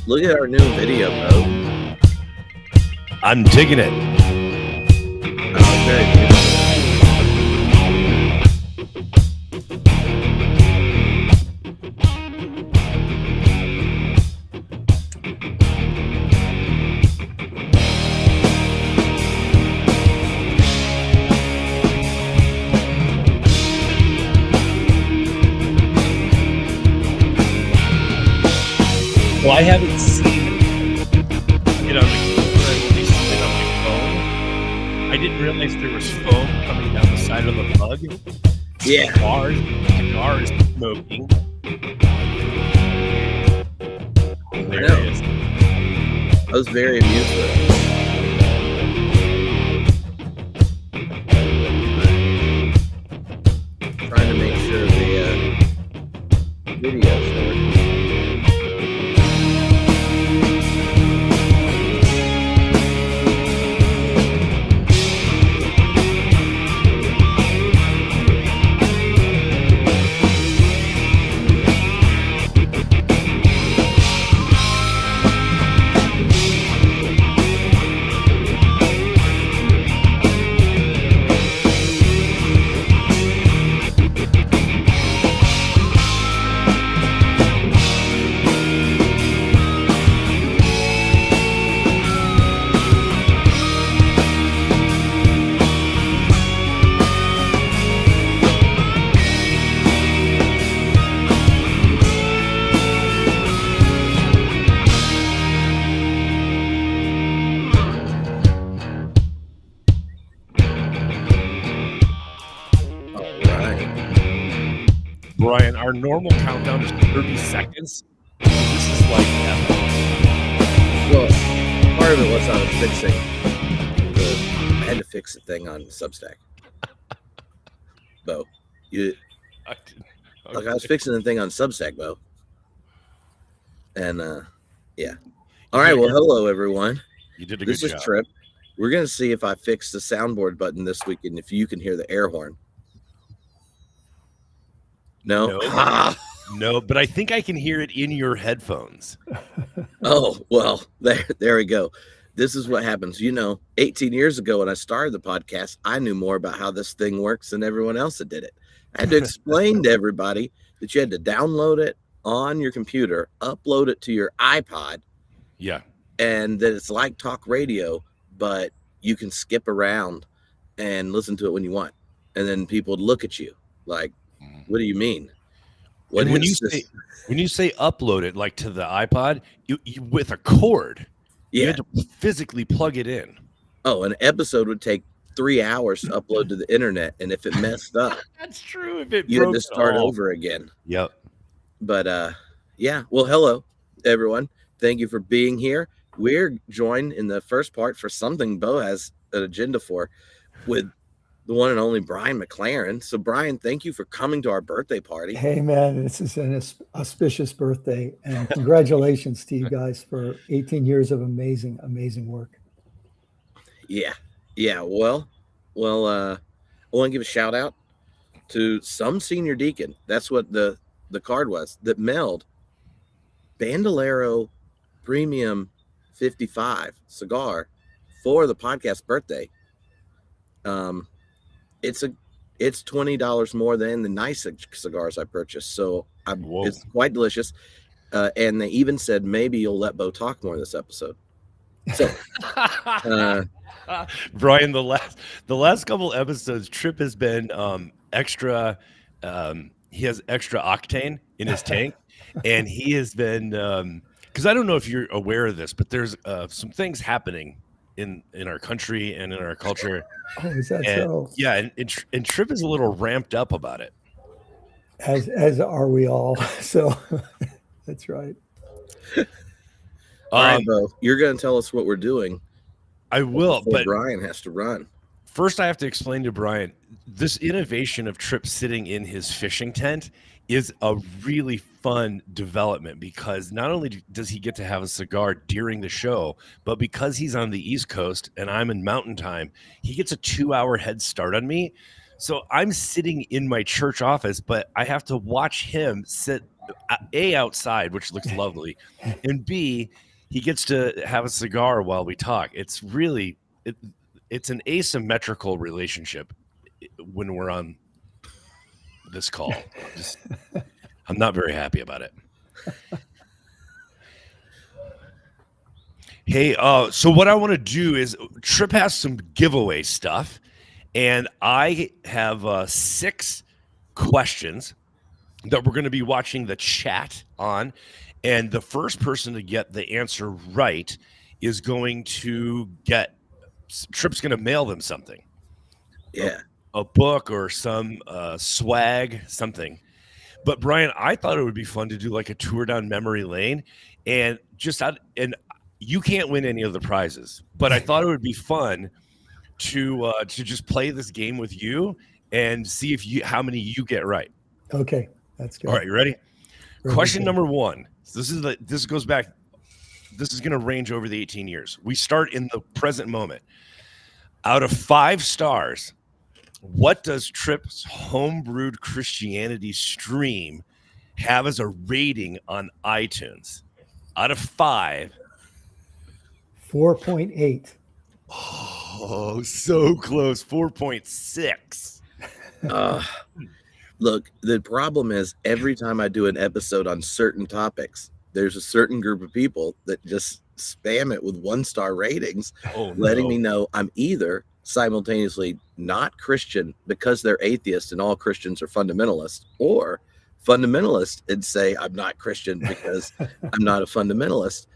Look at our new video, Bo. I'm digging it. Oh, very beautiful. Well, I haven't seen it on my phone. I didn't realize there was foam coming down the side of the mug. Yeah. Cigars smoking. Hilarious. I was very amused with it. Trying to make sure the video's working. Brian, our normal countdown is 30 seconds. This is like epic. Well, part of it was I was fixing I had to fix the thing on Substack. Bo, I was fixing the thing on Substack, Bo. And yeah. All right, well, hello everyone. You did a good job. This is Tripp. We're gonna see if I fix the soundboard button this week and if you can hear the air horn. No, no, but I think I can hear it in your headphones. Oh, well, there we go. This is what happens. 18 years ago when I started the podcast, I knew more about how this thing works than everyone else that did it. I had to explain to everybody that you had to download it on your computer, upload it to your iPod. Yeah. And that it's like talk radio, but you can skip around and listen to it when you want. And then people would look at you like, what do you mean? When you say upload it like to the iPod, you with a cord, you had to physically plug it in. Oh, an episode would take 3 hours to upload to the internet, and if it messed up, that's true. If it you had to start over again. Yep. But yeah. Well, hello everyone. Thank you for being here. We're joined in the first part for something Bo has an agenda for with the one and only Brian McLaren. So, Brian, thank you for coming to our birthday party. Hey, man, this is an auspicious birthday, and congratulations to you guys for 18 years of amazing, amazing work. Yeah. Well, I want to give a shout out to some senior deacon. That's what the card was that mailed Bandolero Premium 55 cigar for the podcast birthday. It's $20 more than the nice cigars I purchased. So it's quite delicious. And they even said, maybe you'll let Bo talk more this episode. So, Brian, the last couple episodes, Tripp has been extra. He has extra octane in his tank, and he has been because I don't know if you're aware of this, but there's some things happening in our country and in our culture. Oh, is that so? Yeah, and Tripp is a little ramped up about it. As are we all. So that's right. All right, Bo, you're going to tell us what we're doing. I will, but Brian has to run. First, I have to explain to Brian, this innovation of Tripp sitting in his fishing tent is a really fun development because not only does he get to have a cigar during the show, but because he's on the East Coast and I'm in Mountain Time, he gets a 2-hour head start on me. So I'm sitting in my church office, but I have to watch him sit A, outside, which looks lovely, and B, he gets to have a cigar while we talk. It's really it's an asymmetrical relationship when we're on this call. I'm not very happy about it. Hey, so what I want to do is Tripp has some giveaway stuff, and I have 6 questions that we're going to be watching the chat on, and the first person to get the answer right is going to get Tripp's going to mail them something. Yeah. A book or some swag, something. But Brian, I thought it would be fun to do like a tour down memory lane, and you can't win any of the prizes, but I thought it would be fun to just play this game with you and see how many you get right. Okay, that's good. All right, you ready? Very Question good. number 1. This is going to range over the 18 years. We start in the present moment. Out of 5 stars, what does Tripp's Homebrewed Christianity stream have as a rating on iTunes? Out of 5. 4.8. Oh, so close. 4.6. Look, the problem is every time I do an episode on certain topics, there's a certain group of people that just spam it with 1-star ratings, letting me know I'm either simultaneously not Christian because they're atheist and all Christians are fundamentalists, or fundamentalist and say I'm not Christian because I'm not a fundamentalist.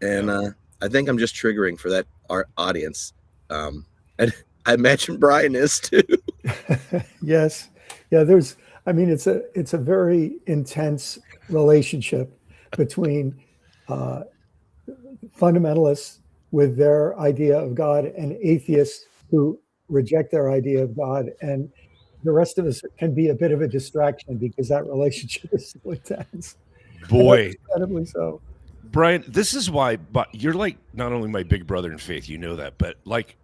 And I think I'm just triggering for that our audience. And I imagine Brian is too. Yes. Yeah, it's a very intense relationship between fundamentalists with their idea of God and atheists who reject their idea of God. And the rest of us can be a bit of a distraction because that relationship is so intense. Boy. Incredibly so. Brian, this is why you're like not only my big brother in faith, you know that, but like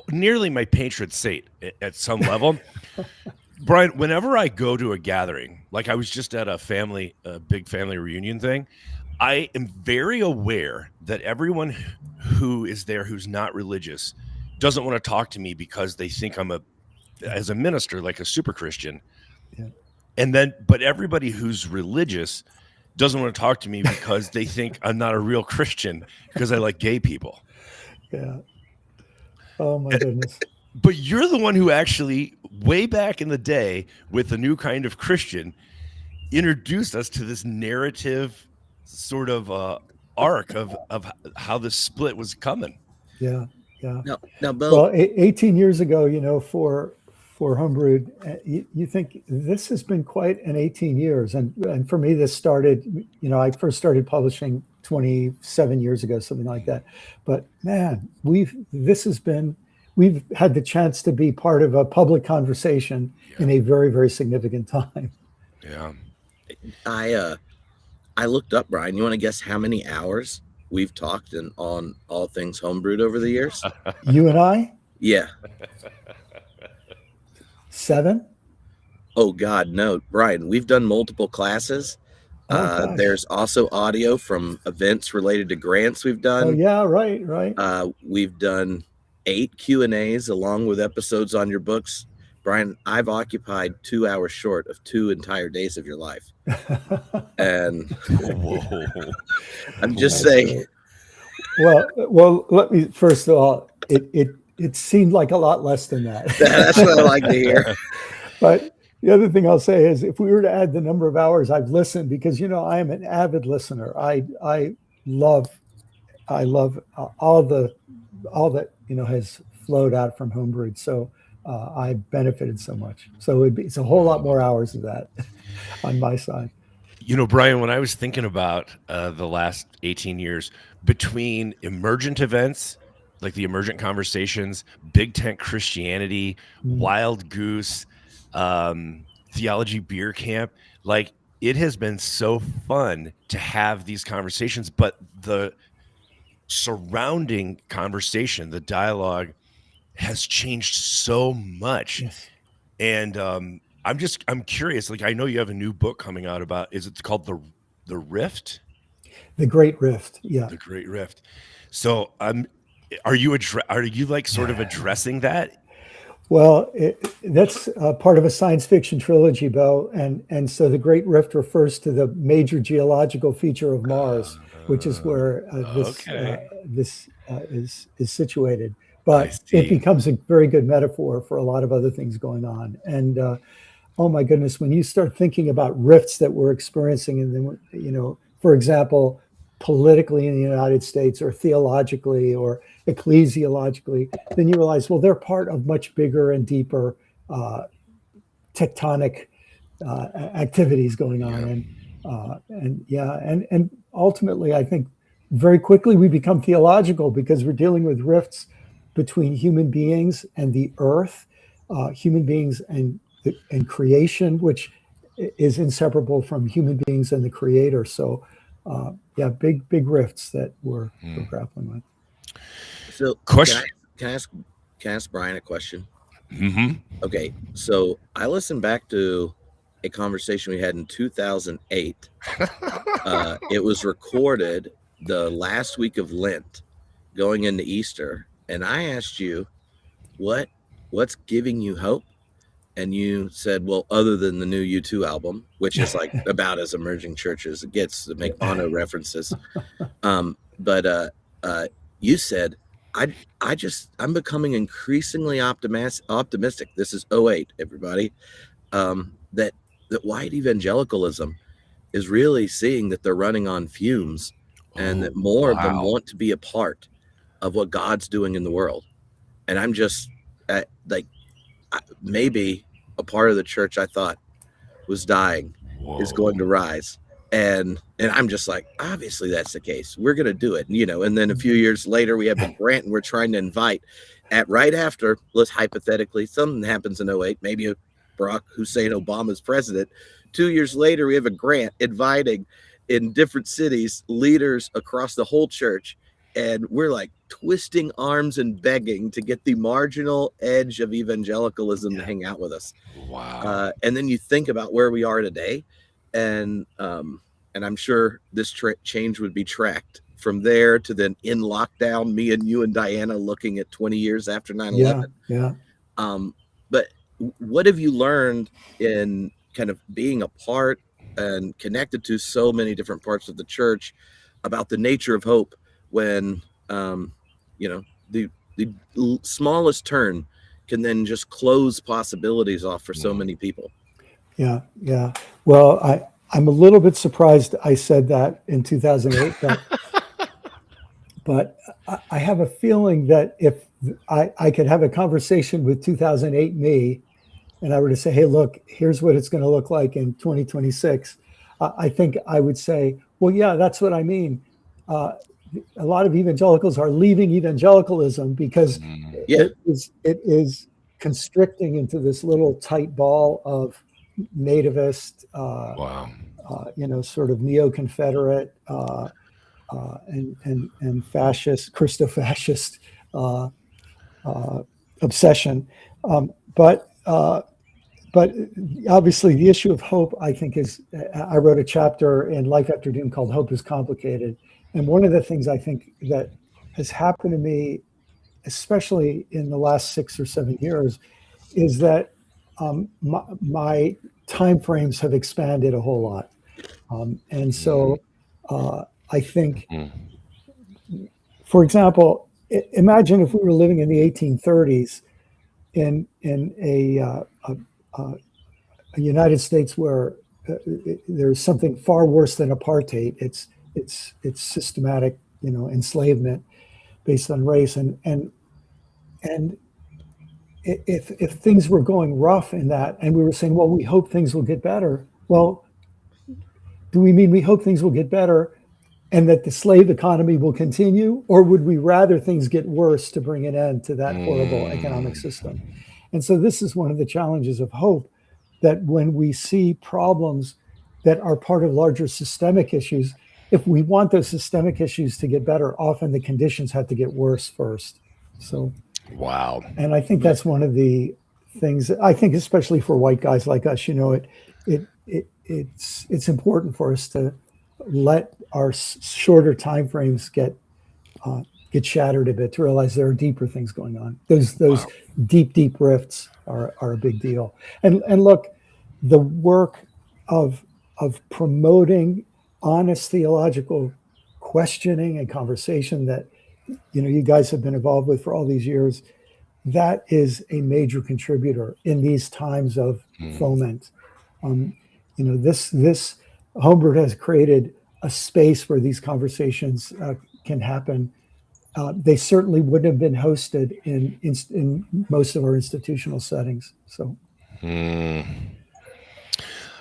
nearly my patron saint at some level. Brian, whenever I go to a gathering, like I was just at a big family reunion thing, I am very aware that everyone who is there who's not religious doesn't want to talk to me because they think I'm as a minister, like a super Christian. Yeah. But everybody who's religious doesn't want to talk to me because they think I'm not a real Christian because I like gay people. Yeah. Oh my goodness. But you're the one who actually, way back in the day, with a new kind of Christian, introduced us to this narrative sort of arc of how the split was coming. Yeah. Yeah. Now, Bo. Well, 18 years ago, for Homebrewed, you think this has been quite an 18 years. And for me, this started, I first started publishing 27 years ago, something like that. But man, we've had the chance to be part of a public conversation in a very, very significant time. Yeah. I looked up, Brian. You want to guess how many hours we've talked on all things homebrewed over the years? You and I? Yeah. 7? Oh God, no, Brian. We've done multiple classes. There's also audio from events related to grants we've done. Oh yeah, right. We've done 8 Q&As along with episodes on your books. Brian, I've occupied 2 hours short of 2 entire days of your life. And I'm just saying. Well, let me, first of all, it seemed like a lot less than that. That's what I like to hear. But the other thing I'll say is if we were to add the number of hours I've listened, because, I am an avid listener. I love all that, has flowed out from Homebrewed. So I benefited so much. So it's a whole lot more hours of that on my side. Brian, when I was thinking about the last 18 years between emergent events, like the emergent conversations, Big Tent Christianity, Wild Goose, Theology Beer Camp, like it has been so fun to have these conversations, but the surrounding conversation, the dialogue has changed so much. Yes. And I'm curious. Like, I know you have a new book coming out about. Is it called the Rift? The Great Rift. Yeah. The Great Rift. So are you like sort of addressing that? Well, that's part of a science fiction trilogy, Bo, and so the Great Rift refers to the major geological feature of Mars, which is where this is situated. But it becomes a very good metaphor for a lot of other things going on. And oh my goodness, when you start thinking about rifts that we're experiencing, and then, you know, for example, politically in the United States, or theologically, or ecclesiologically, then you realize, well, they're part of much bigger and deeper tectonic activities going on. And ultimately, I think very quickly we become theological because we're dealing with rifts between human beings and the earth, human beings and creation, which is inseparable from human beings and the creator. So big rifts that we're grappling with. So question. Can I ask Brian a question? Mm-hmm. Okay, so I listened back to a conversation we had in 2008. It was recorded the last week of Lent, going into Easter, and I asked you, what's giving you hope? And you said, well, other than the new U2 album, which is like about as emerging church as it gets, to make Bono references. But you said, I'm becoming increasingly optimistic. This is 08, everybody. That white evangelicalism is really seeing that they're running on fumes, and that more of them want to be a part of what God's doing in the world. And I'm just maybe a part of the church I thought was dying is going to rise. And I'm just like, obviously that's the case. We're going to do it, you know. And then a few years later, we have the grant, and we're trying to invite right after, let's hypothetically, something happens in 08, maybe Barack Hussein Obama's president. 2 years later, we have a grant inviting in different cities leaders across the whole church. And we're like twisting arms and begging to get the marginal edge of evangelicalism to hang out with us. Wow. And then you think about where we are today, and I'm sure this change would be tracked from there to then in lockdown, me and you and Diana looking at 20 years after 9/11. Yeah. But what have you learned in kind of being a part and connected to so many different parts of the church about the nature of hope when, the smallest turn can then just close possibilities off for so many people? Yeah. Well, I'm a little bit surprised I said that in 2008, but I have a feeling that if I could have a conversation with 2008 me, and I were to say, hey, look, here's what it's going to look like in 2026, I think I would say, well, yeah, that's what I mean. A lot of evangelicals are leaving evangelicalism because it is constricting into this little tight ball of nativist, sort of neo-Confederate and fascist, Christo-fascist obsession. But obviously the issue of hope, I think, is, I wrote a chapter in Life After Doom called Hope is Complicated. And one of the things I think that has happened to me, especially in the last 6 or 7 years, is that my timeframes have expanded a whole lot. And so I think, for example, imagine if we were living in the 1830s in a United States where there's something far worse than apartheid. It's systematic, enslavement based on race, and if things were going rough in that, and we were saying, well, we hope things will get better. Well, do we mean we hope things will get better and that the slave economy will continue, or would we rather things get worse to bring an end to that horrible economic system? And so this is one of the challenges of hope, that when we see problems that are part of larger systemic issues, if we want those systemic issues to get better, often the conditions have to get worse first. So, wow. And I think that's one of the things. I think, especially for white guys like us, it's important for us to let our shorter time frames get shattered a bit, to realize there are deeper things going on. Those Wow. deep rifts are a big deal. And look, the work of promoting honest theological questioning and conversation that you guys have been involved with for all these years, that is a major contributor in these times of foment. This Homebrew has created a space where these conversations can happen. They certainly wouldn't have been hosted in most of our institutional settings. So,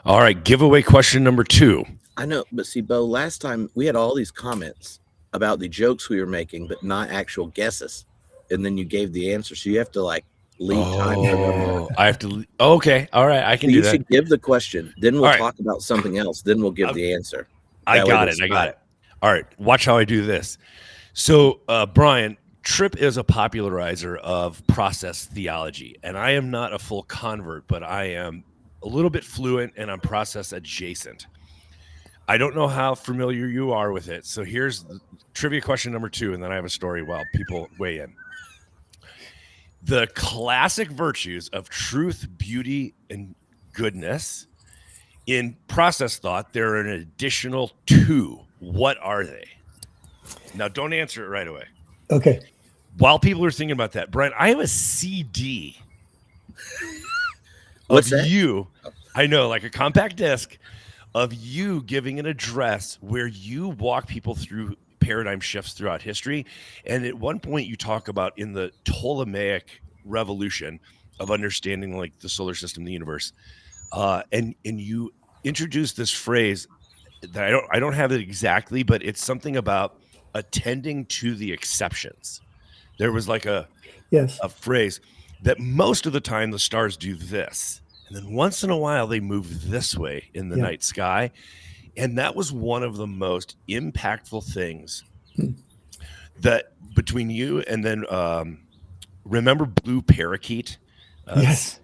all right, giveaway question number 2. I know, but see, Bo, last time we had all these comments about the jokes we were making, but not actual guesses, and then you gave the answer, so you have to leave time for them. I have to. Okay, all right, I can do You that. should give the question, then we'll All right. talk about something else, then we'll give the answer. I got it. All right, watch how I do this. So, Brian, Tripp is a popularizer of process theology, and I am not a full convert, but I am a little bit fluent and I'm process adjacent. I don't know how familiar you are with it. So here's the trivia question number 2, and then I have a story while people weigh in. The classic virtues of truth, beauty, and goodness. In process thought, there are an additional 2. What are they? Now, don't answer it right away. Okay. While people are thinking about that, Brian, I have a CD What's of that? you. I know, like a compact disc of you giving an address where you walk people through paradigm shifts throughout history. And at one point you talk about in the Ptolemaic revolution of understanding like the solar system, the universe. And you introduce this phrase that I don't have it exactly, but it's something about attending to the exceptions. There was like a phrase that most of the time the stars do this. And then once in a while they move this way in the night sky. And that was one of the most impactful things that between you and then remember Blue Parakeet? Yes.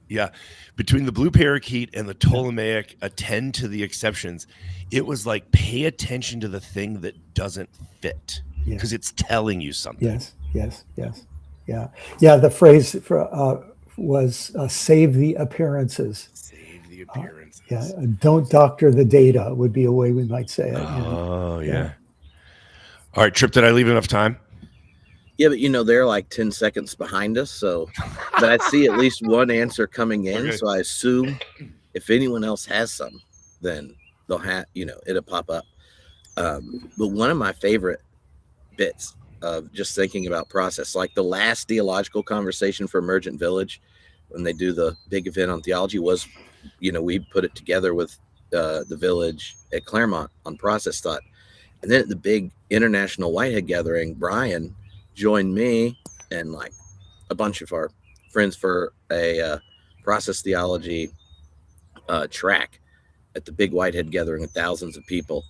Yeah. Between the Blue Parakeet and the Ptolemaic attend to the exceptions, it was like pay attention to the thing that doesn't fit because it's telling you something. Yes. Yeah. The phrase was save the appearances. Save the appearances. Don't doctor the data would be a way we might say it. Oh, yeah. All right, Tripp, did I leave enough time? Yeah, but they're like 10 seconds behind us. But I see at least one answer coming in. Okay. So I assume if anyone else has some, then they'll have, it'll pop up. But one of my favorite bits of just thinking about process, like the last theological conversation for Emergent Village, when they do the big event on theology was, we put it together with the village at Claremont on process thought. And then at the big international Whitehead gathering, Brian joined me and like a bunch of our friends for a process theology track at the big Whitehead gathering with thousands of people.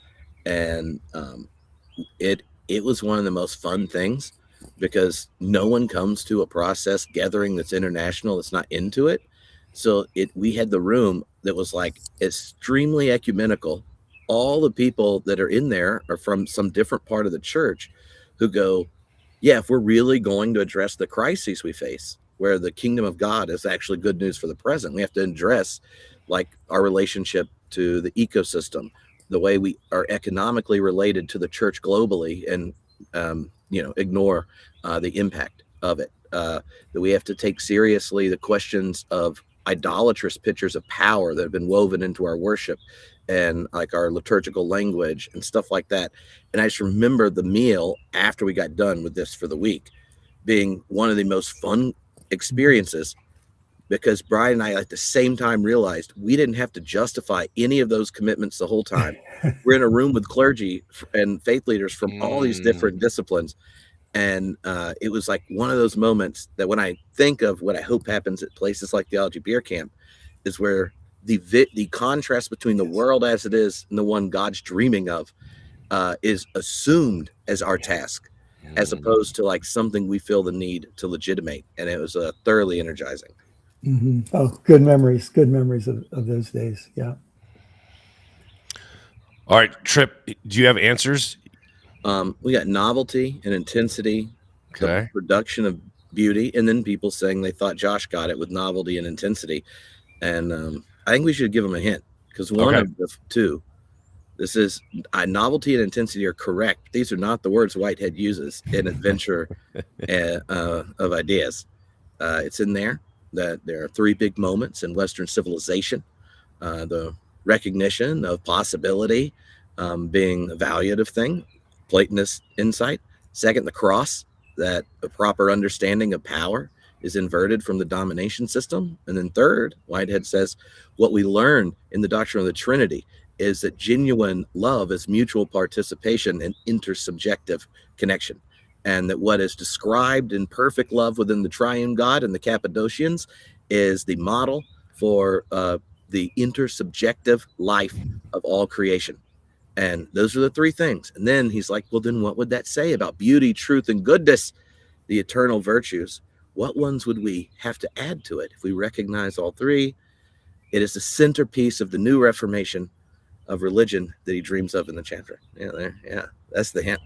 And it was one of the most fun things because no one comes to a process gathering that's international that's not into it. So we had the room that was like extremely ecumenical. All the people that are in there are from some different part of the church who go, yeah, if we're really going to address the crises we face, where the kingdom of God is actually good news for the present, we have to address like our relationship to the ecosystem, the way we are economically related to the church globally, and ignore the impact of it. That we have to take seriously the questions of idolatrous pictures of power that have been woven into our worship and like our liturgical language and stuff like that. And I just remember the meal after we got done with this for the week being one of the most fun experiences, because Brian and I at the same time realized we didn't have to justify any of those commitments the whole time. We're in a room with clergy and faith leaders from all these different disciplines. And it was like one of those moments that when I think of what I hope happens at places like Theology Beer Camp is where the contrast between the world as it is and the one God's dreaming of is assumed as our task, as opposed to like something we feel the need to legitimate. And it was thoroughly energizing. Oh, good memories of those days. Yeah. All right, Tripp, do you have answers? We got novelty and intensity, the Okay. production of beauty, and then people saying they thought Josh got it with novelty and intensity. And I think we should give them a hint, because one Okay. of the two, this is novelty and intensity are correct. These are not the words Whitehead uses in Adventure of Ideas. It's in there that there are three big moments in Western civilization: the recognition of possibility being a valuative thing, Platonist insight. Second, the cross, that a proper understanding of power is inverted from the domination system. And then third, Whitehead says what we learn in the doctrine of the Trinity is that genuine love is mutual participation and intersubjective connection. And that what is described in perfect love within the triune God and the Cappadocians is the model for the intersubjective life of all creation. And those are the three things. And then he's like, well, then what would that say about beauty, truth, and goodness, the eternal virtues? What ones would we have to add to it if we recognize all three? It is the centerpiece of the new reformation of religion that he dreams of in the chapter. Yeah, there. Yeah, that's the hint.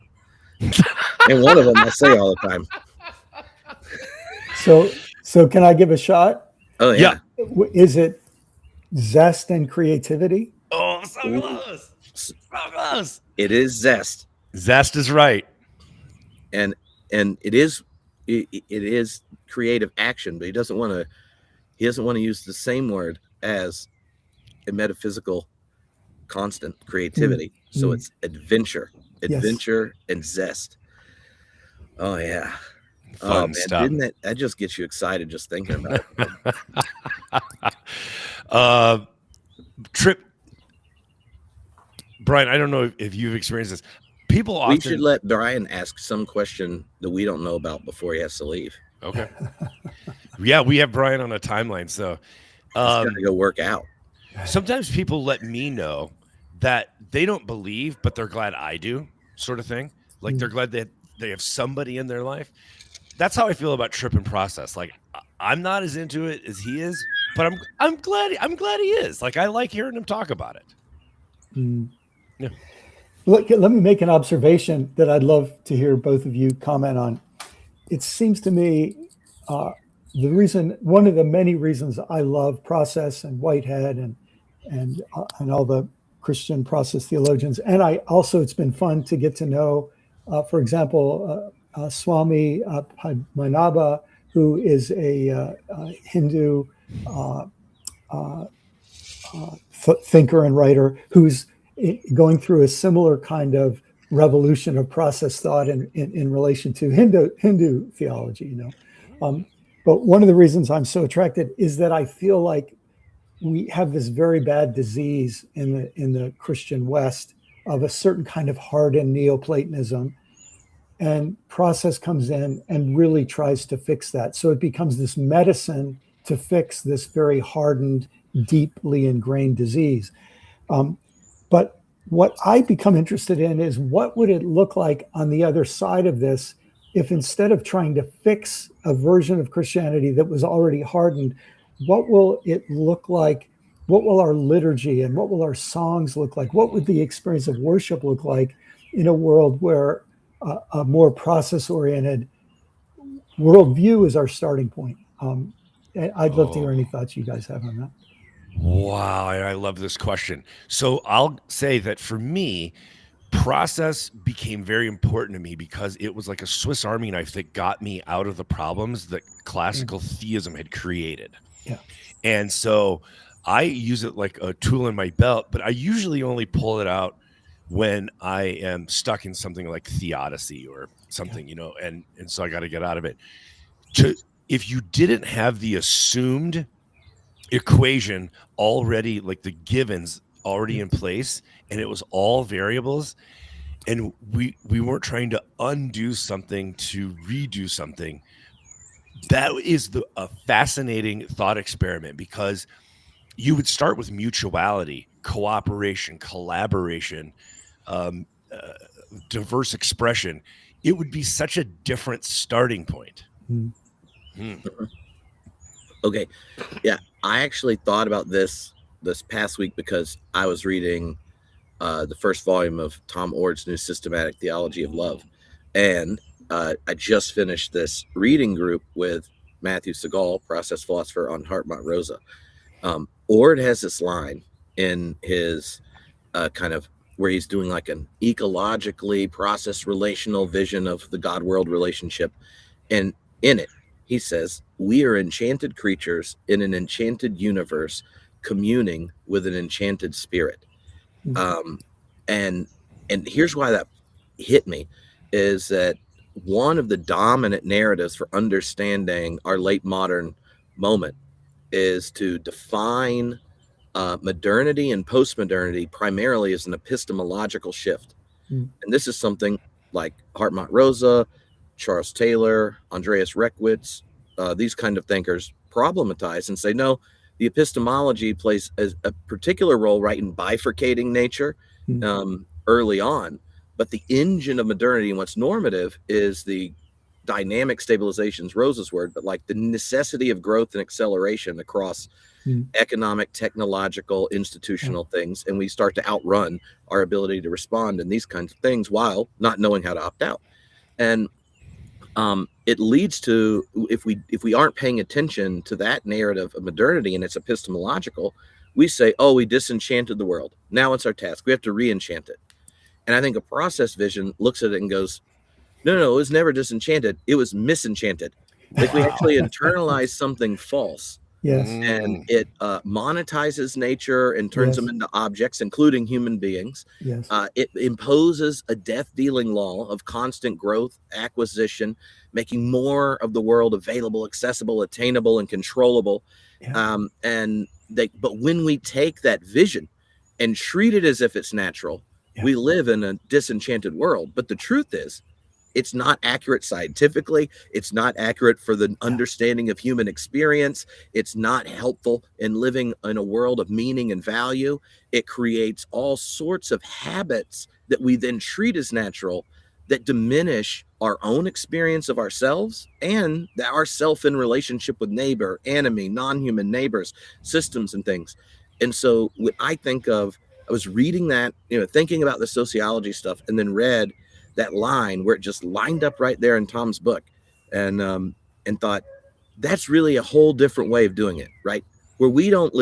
And one of them I say all the time. So can I give a shot? Oh, yeah. Is it zest and creativity? Oh, so close. So close. It is zest. Zest is right. And it is creative action, but he doesn't want to use the same word as a metaphysical constant, creativity. So it's adventure and zest. Oh yeah. Fun man, stuff. didn't that just gets you excited just thinking about it? Tripp, Brian, I don't know if you've experienced this. People often... We should let Brian ask some question that we don't know about before he has to leave. Okay. Yeah, we have Brian on a timeline, so he's got to go work out. Sometimes people let me know that they don't believe, but they're glad I do, sort of thing. Like they're glad that they have somebody in their life. That's how I feel about Tripp and Process. Like I'm not as into it as he is, but I'm glad he is. Like I like hearing him talk about it. Yeah. Look, let me make an observation that I'd love to hear both of you comment on. It seems to me one of the many reasons I love Process and Whitehead and all the Christian process theologians, and it's been fun to get to know, for example, Swami Padmanabha, who is a Hindu thinker and writer who's going through a similar kind of revolution of process thought in relation to Hindu theology, But one of the reasons I'm so attracted is that I feel like we have this very bad disease in the Christian West of a certain kind of hardened neo-Platonism, and Process comes in and really tries to fix that. So it becomes this medicine to fix this very hardened, deeply ingrained disease. But what I become interested in is what would it look like on the other side of this if instead of trying to fix a version of Christianity that was already hardened, what will it look like? What will our liturgy and what will our songs look like? What would the experience of worship look like in a world where a more process-oriented worldview is our starting point? I'd love to hear any thoughts you guys have on that. Wow, I love this question. So I'll say that for me, Process became very important to me because it was like a Swiss Army knife that got me out of the problems that classical theism had created. Yeah. And so I use it like a tool in my belt, but I usually only pull it out when I am stuck in something like theodicy or something, and so I got to get out of it. If you didn't have the assumed equation already, like the givens already in place, and it was all variables, and we weren't trying to undo something to redo something, that is a fascinating thought experiment, because you would start with mutuality, cooperation, collaboration, diverse expression. It would be such a different starting point. Okay. Yeah. I actually thought about this past week because I was reading the first volume of Tom Ord's New Systematic Theology of Love. And I just finished this reading group with Matthew Segal, process philosopher, on Hartmut Rosa. Ord has this line in his kind of where he's doing like an ecologically process relational vision of the God-world relationship. And in it, he says, we are enchanted creatures in an enchanted universe communing with an enchanted spirit. And here's why that hit me is that one of the dominant narratives for understanding our late modern moment is to define modernity and postmodernity primarily as an epistemological shift. And this is something like Hartmut Rosa, Charles Taylor, Andreas Reckwitz, these kind of thinkers problematize and say, no, the epistemology plays a particular role, right, in bifurcating nature early on. But the engine of modernity and what's normative is the dynamic stabilization's Rosa's word, but like the necessity of growth and acceleration across economic, technological, institutional things. And we start to outrun our ability to respond in these kinds of things while not knowing how to opt out. And it leads to, if we aren't paying attention to that narrative of modernity and it's epistemological, we say, oh, we disenchanted the world. Now it's our task. We have to re-enchant it. And I think a process vision looks at it and goes, no, it was never disenchanted. It was misenchanted. Like we actually internalize something false. Yes. And it monetizes nature and turns them into objects, including human beings. Yes. It imposes a death-dealing law of constant growth, acquisition, making more of the world available, accessible, attainable, and controllable. But when we take that vision and treat it as if it's natural, we live in a disenchanted world. But the truth is, it's not accurate scientifically. It's not accurate for the understanding of human experience. It's not helpful in living in a world of meaning and value. It creates all sorts of habits that we then treat as natural that diminish our own experience of ourselves and our self in relationship with neighbor, enemy, non-human neighbors, systems and things. And so when I think of, I was reading that, thinking about the sociology stuff, and then read that line where it just lined up right there in Tom's book, and thought that's really a whole different way of doing it, right? Where we don't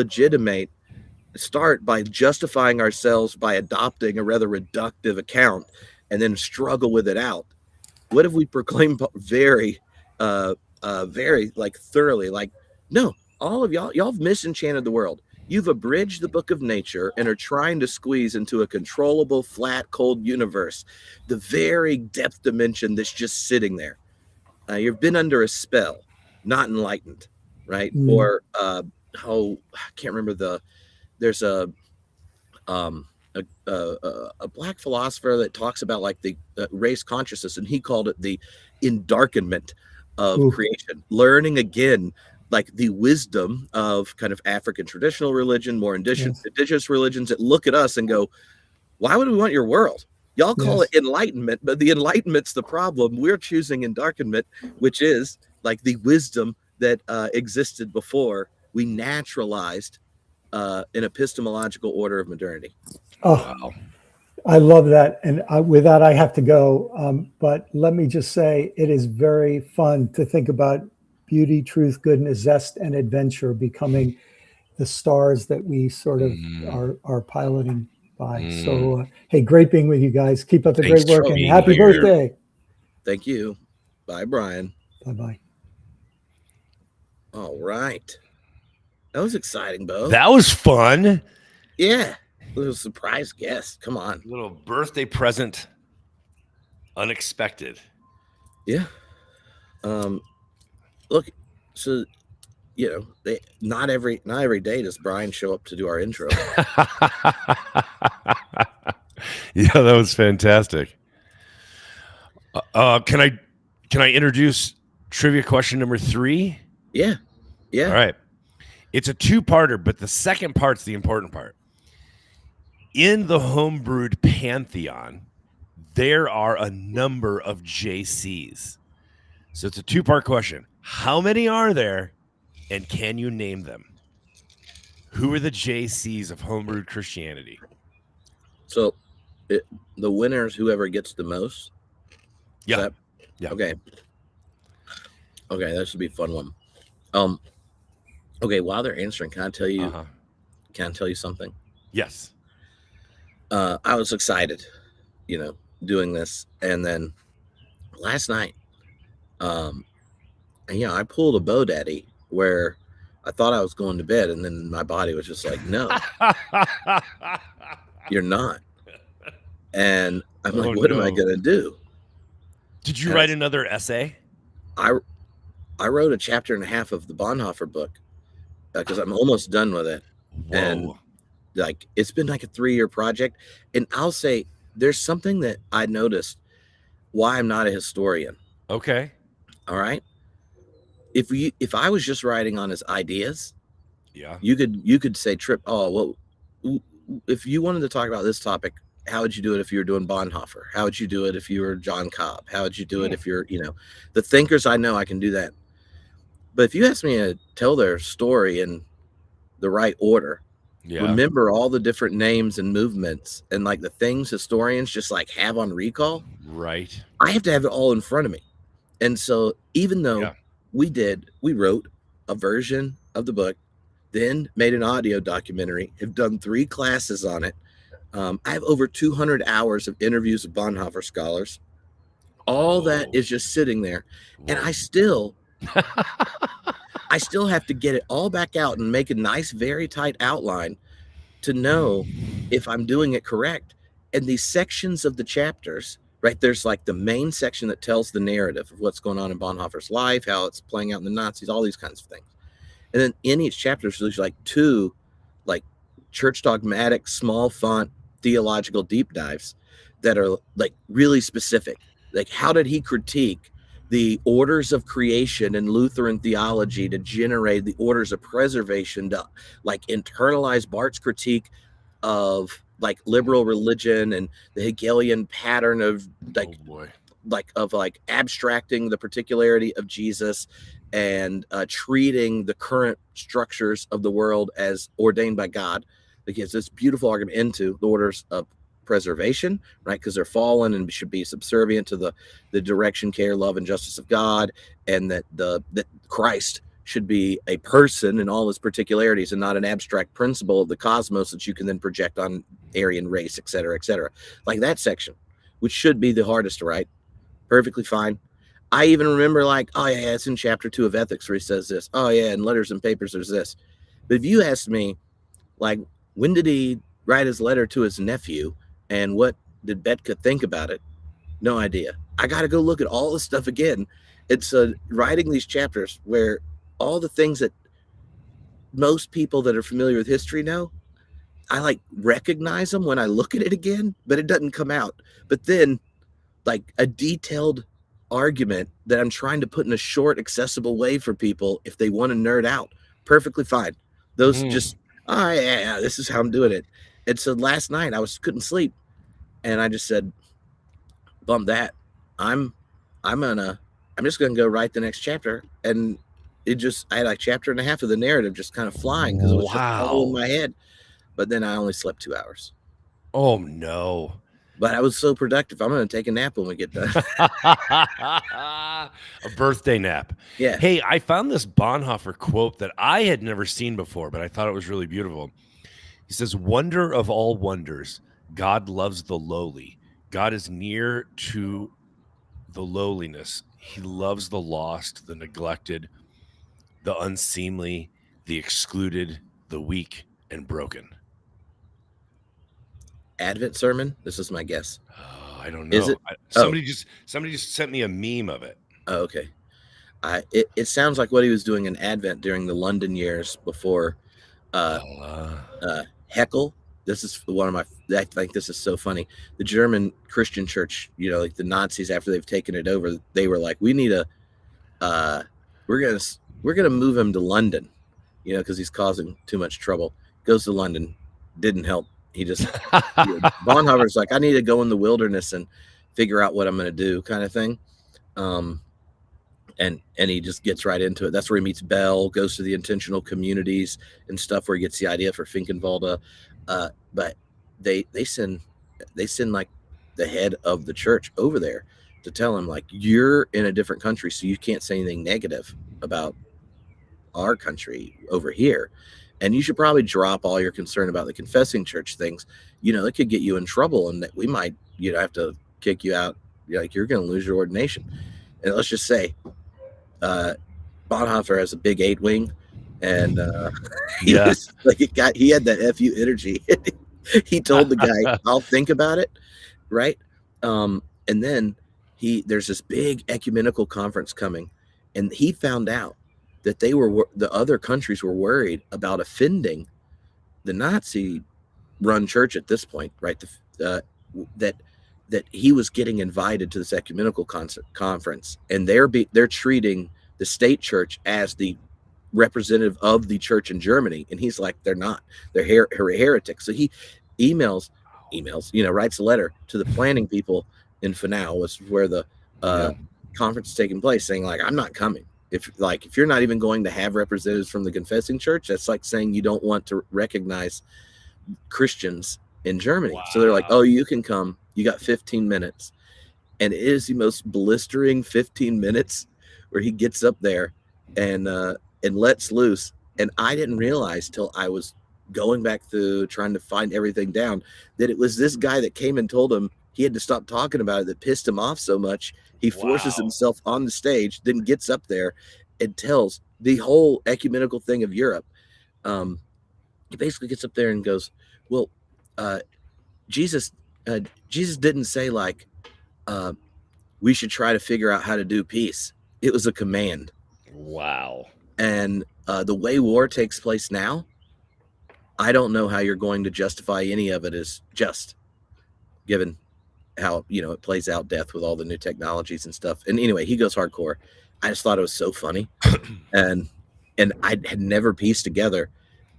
start by justifying ourselves by adopting a rather reductive account and then struggle with it out. What if we proclaim very like thoroughly, like, no, all of y'all have misenchanted the world. You've abridged the book of nature and are trying to squeeze into a controllable, flat, cold universe the very depth dimension that's just sitting there. You've been under a spell, not enlightened, right? Or I can't remember there's a black philosopher that talks about like the race consciousness, and he called it the endarkenment of creation, learning again like the wisdom of kind of African traditional religion, more indigenous religions that look at us and go, why would we want your world? Y'all call it enlightenment, but the enlightenment's the problem. We're choosing endarkenment, which is like the wisdom that existed before we naturalized an epistemological order of modernity. Oh, wow. I love that. And with that, I have to go. But let me just say, it is very fun to think about beauty, truth, goodness, zest, and adventure becoming the stars that we sort of are piloting by. So, hey, great being with you guys. Keep up the great work, and happy birthday. Thank you. Bye, Brian. Bye-bye. All right. That was exciting, Bo. That was fun. Yeah. A little surprise guest. Come on. A little birthday present. Unexpected. Yeah. Look, so not every day does Brian show up to do our intro. Yeah, that was fantastic. Can I introduce trivia question number 3? Yeah. All right. It's a 2-parter, but the second part's the important part. In the homebrewed pantheon, there are a number of JCs. So it's a 2-part question. How many are there, And can you name them? Who are the JCs of Homebrew Christianity? So the winner is whoever gets the most. Yeah. Okay. Okay, that should be a fun one. Okay, while they're answering, can I tell you something? Yes. I was excited, doing this, and then last night, I pulled a BoDaddy where I thought I was going to bed, and then my body was just like, no, you're not. And I'm like, what am I going to do? Did you write another essay? I wrote a chapter and a half of the Bonhoeffer book because I'm almost done with it. Whoa. And like, it's been like a 3-year project. And I'll say there's something that I noticed why I'm not a historian. Okay. All right. If I was just writing on his ideas, yeah, you could say, Tripp, oh, well, if you wanted to talk about this topic, how would you do it if you were doing Bonhoeffer? How would you do it if you were John Cobb? How would you do it if you're, the thinkers I know, I can do that. But if you ask me to tell their story in the right order, remember all the different names and movements and like the things historians just like have on recall, right? I have to have it all in front of me. And so even though we wrote a version of the book, then made an audio documentary, have done 3 classes on it. I have over 200 hours of interviews with Bonhoeffer scholars. All that is just sitting there. And I still have to get it all back out and make a nice, very tight outline to know if I'm doing it correct. And these sections of the chapters, right, there's like the main section that tells the narrative of what's going on in Bonhoeffer's life, how it's playing out in the Nazis, all these kinds of things. And then in each chapter, there's like 2 like church dogmatic, small font, theological deep dives that are like really specific. Like, how did he critique the orders of creation and Lutheran theology to generate the orders of preservation, to like internalize Barth's critique of like liberal religion and the Hegelian pattern of like abstracting the particularity of Jesus and treating the current structures of the world as ordained by God. Because this beautiful argument into the orders of preservation, right? Because they're fallen and should be subservient to the direction, care, love, and justice of God, and that Christ should be a person in all his particularities and not an abstract principle of the cosmos that you can then project on Aryan race, et cetera, et cetera. Like that section, which should be the hardest to write, perfectly fine. I even remember like, oh yeah, it's in chapter 2 of ethics where he says this. Oh yeah, in letters and papers there's this. But if you asked me, like, when did he write his letter to his nephew and what did Betka think about it? No idea. I got to go look at all this stuff again. It's writing these chapters where all the things that most people that are familiar with history know, I like recognize them when I look at it again, but it doesn't come out. But then like a detailed argument that I'm trying to put in a short, accessible way for people if they want to nerd out, perfectly fine. Those just, oh yeah, this is how I'm doing it. And so last night I couldn't sleep, and I just said, bump that. I'm just gonna go write the next chapter. And I had like chapter and a half of the narrative just kind of flying because it was just all in my head. But then I only slept 2 hours. Oh no. But I was so productive. I'm going to take a nap when we get done. A birthday nap. Yeah. Hey, I found this Bonhoeffer quote that I had never seen before, but I thought it was really beautiful. He says, "Wonder of all wonders, God loves the lowly. God is near to the lowliness. He loves the lost, the neglected, the unseemly, the excluded, the weak and broken." Advent sermon? This is my guess. Oh, I don't know. Is it? Somebody just sent me a meme of it. Oh, okay. It sounds like what he was doing in Advent during the London years before Heckle. This is one of I think this is so funny. The German Christian church, like the Nazis, after they've taken it over, they were like, we need we're gonna move him to London, because he's causing too much trouble. Goes to London, didn't help. He just Bonhoeffer's like, I need to go in the wilderness and figure out what I'm going to do, kind of thing. and he just gets right into it. That's where he meets Bell, goes to the intentional communities and stuff, where he gets the idea for Finkenwalde. But they send like the head of the church over there to tell him, like, you're in a different country, so you can't say anything negative about our country over here, and you should probably drop all your concern about the confessing church things. It could get you in trouble, and that we might have to kick you out. Like, you're going to lose your ordination. And let's just say Bonhoeffer has a big 8-wing, and he had that FU energy. He told the guy, I'll think about it, right? And then there's this big ecumenical conference coming, and he found out that the other countries were worried about offending the Nazi-run church at this point, right? That he was getting invited to this ecumenical conference, and they're treating the state church as the representative of the church in Germany, and he's like, they're not. They're heretics. So he emails, writes a letter to the planning people in Fanau, which is where the conference is taking place, saying, like, I'm not coming. If you're not even going to have representatives from the confessing church, that's like saying you don't want to recognize Christians in Germany. Wow. So they're like, oh, you can come. You got 15 minutes. And it is the most blistering 15 minutes where he gets up there and lets loose. And I didn't realize till I was going back through trying to find everything down that it was this guy that came and told him he had to stop talking about it, that pissed him off so much. He forces himself on the stage, then gets up there and tells the whole ecumenical thing of Europe. He basically gets up there and goes, well, Jesus didn't say, like, we should try to figure out how to do peace. It was a command. Wow. And the way war takes place now, I don't know how you're going to justify any of it as just, given how, it plays out, death with all the new technologies and stuff. And anyway, he goes hardcore. I just thought it was so funny. and I had never pieced together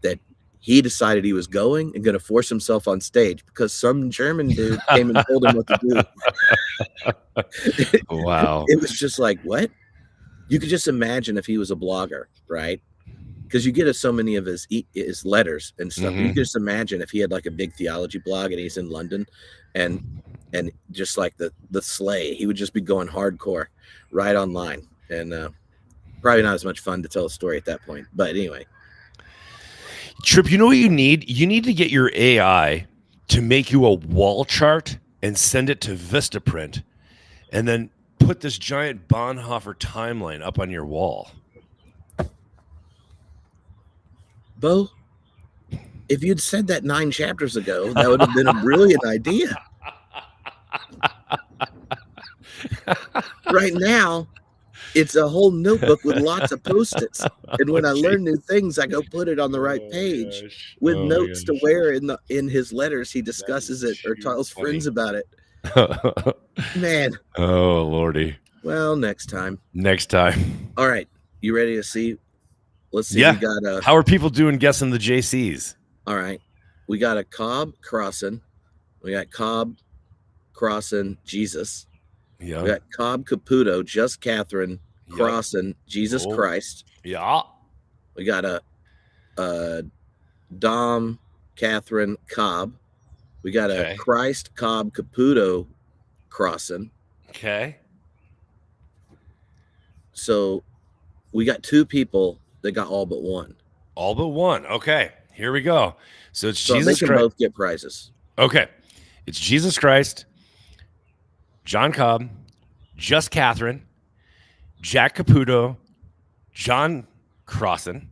that he decided he was going and going to force himself on stage because some German dude came and told him what to do. Wow. It was just like, what? You could just imagine if he was a blogger, right? Because you get so many of his letters and stuff. Mm-hmm. You could just imagine if he had like a big theology blog and he's in London, and just like the sleigh, he would just be going hardcore right online, and probably not as much fun to tell a story at that point. But anyway, Tripp, you know what you need? You need to get your AI to make you a wall chart and send it to Vistaprint, and then put this giant Bonhoeffer timeline up on your wall. Bo, if you'd said that 9 chapters ago, that would have been a brilliant idea. Right now, it's a whole notebook with lots of Post-its. And when I learn new things, I go put it on the right page with notes to where in his letters he discusses it or tells friends about it. Man. Oh, Lordy. Well, next time. All right. You ready to see? Let's see. Yeah. We got how are people doing guessing the JCs? All right. We got a Cobb crossing. We got Cobb crossing Jesus. Yeah. We got Cobb Caputo, just Catherine crossing Jesus Christ. Yeah. We got a Dom Catherine Cobb. We got a Christ Cobb Caputo crossing. Okay. So we got 2 people that got all but one. All but one. Okay. Here we go. So it's so Jesus Christ. They can both get prizes. Okay. It's Jesus Christ, John Cobb, just Catherine, Jack Caputo, John Crossan,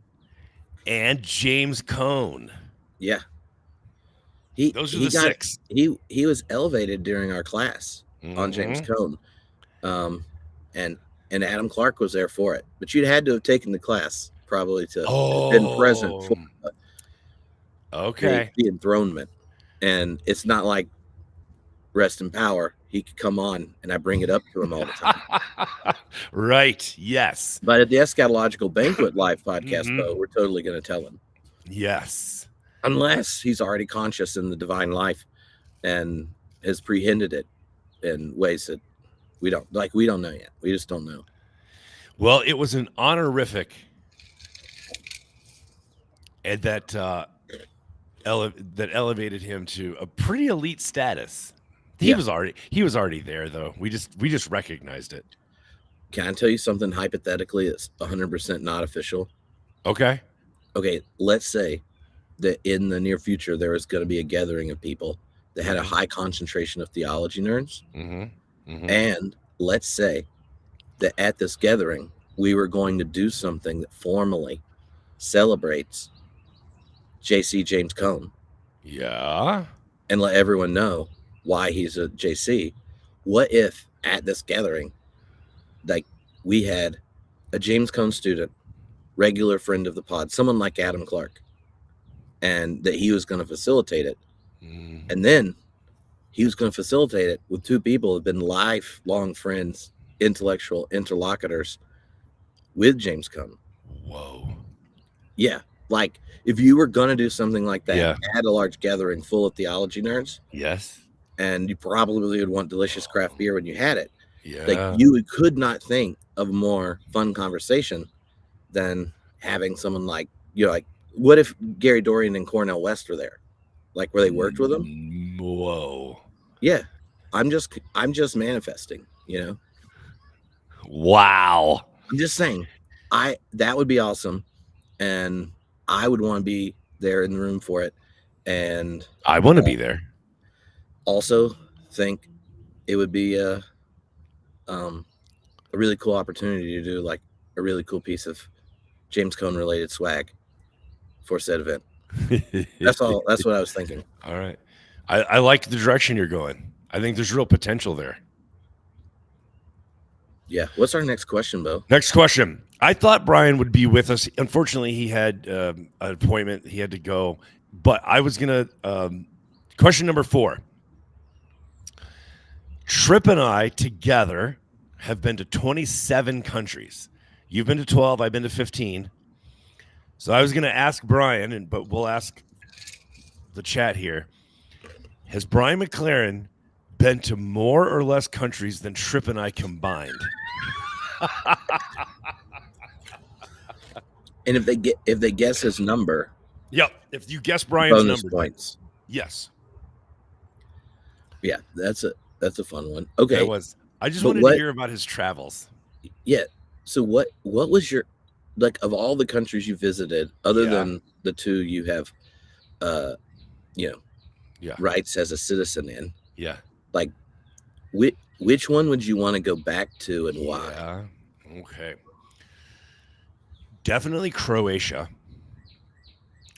and James Cone. Yeah. Those are the 6. He was elevated during our class on James Cone. And Adam Clark was there for it. But you'd had to have taken the class probably to have been present for the enthronement. And it's not like Rest in Power. He could come on and I bring it up to him all the time. Right. Yes. But at the Eschatological Banquet live podcast, though, we're totally going to tell him. Yes. Unless he's already conscious in the divine life and has prehended it in ways that we don't know yet. We just don't know. Well, it was an honorific, and that elevated him to a pretty elite status. He was already there, though. We just recognized it. Can I tell you something hypothetically that's 100% not official? Okay. Okay, let's say that in the near future there is going to be a gathering of people that had a high concentration of theology nerds. And let's say that at this gathering, we were going to do something that formally celebrates JC James Cone. Yeah. And let everyone know why he's a JC. What if at this gathering, like, we had a James Cone student, regular friend of the pod, someone like Adam Clark, and that he was going to facilitate it. And then he was going to facilitate it with two people who have been lifelong friends, intellectual interlocutors with James Cone. Whoa. Yeah. Like, if you were going to do something like that, Yeah. at a large gathering full of theology nerds, Yes. and you probably would want delicious craft beer when you had it. Yeah. Like, you could not think of a more fun conversation than having someone like, you know, like, what if Gary Dorian and Cornell West were there? Like, where they worked with him? Whoa. Yeah. I'm just manifesting, you know? Wow. I'm just saying, that would be awesome. And I would want to be there in the room for it. And I want to be there. Also think it would be a really cool opportunity to do like a really cool piece of James Cone related swag for said event. That's all. That's what I was thinking. All right. I like the direction you're going. I think there's real potential there. Yeah. What's our next question, Bo? Next question. I thought Brian would be with us. Unfortunately, he had an appointment. He had to go. But I was going to question number 4. Tripp and I together have been to 27 countries. You've been to 12. I've been to 15. So I was going to ask Brian, but we'll ask the chat here. Has Brian McLaren been to more or less countries than Tripp and I combined? And if they guess his number, yep. If you guess Brian's bonus number, points. Yes. Yeah, that's a fun one. Okay. It was. I just wanted to hear about his travels. Yeah. So what was your, like, of all the countries you visited, other than the 2 you have rights as a citizen in? Yeah. Like, which one would you want to go back to and why? Yeah. Okay. Definitely Croatia.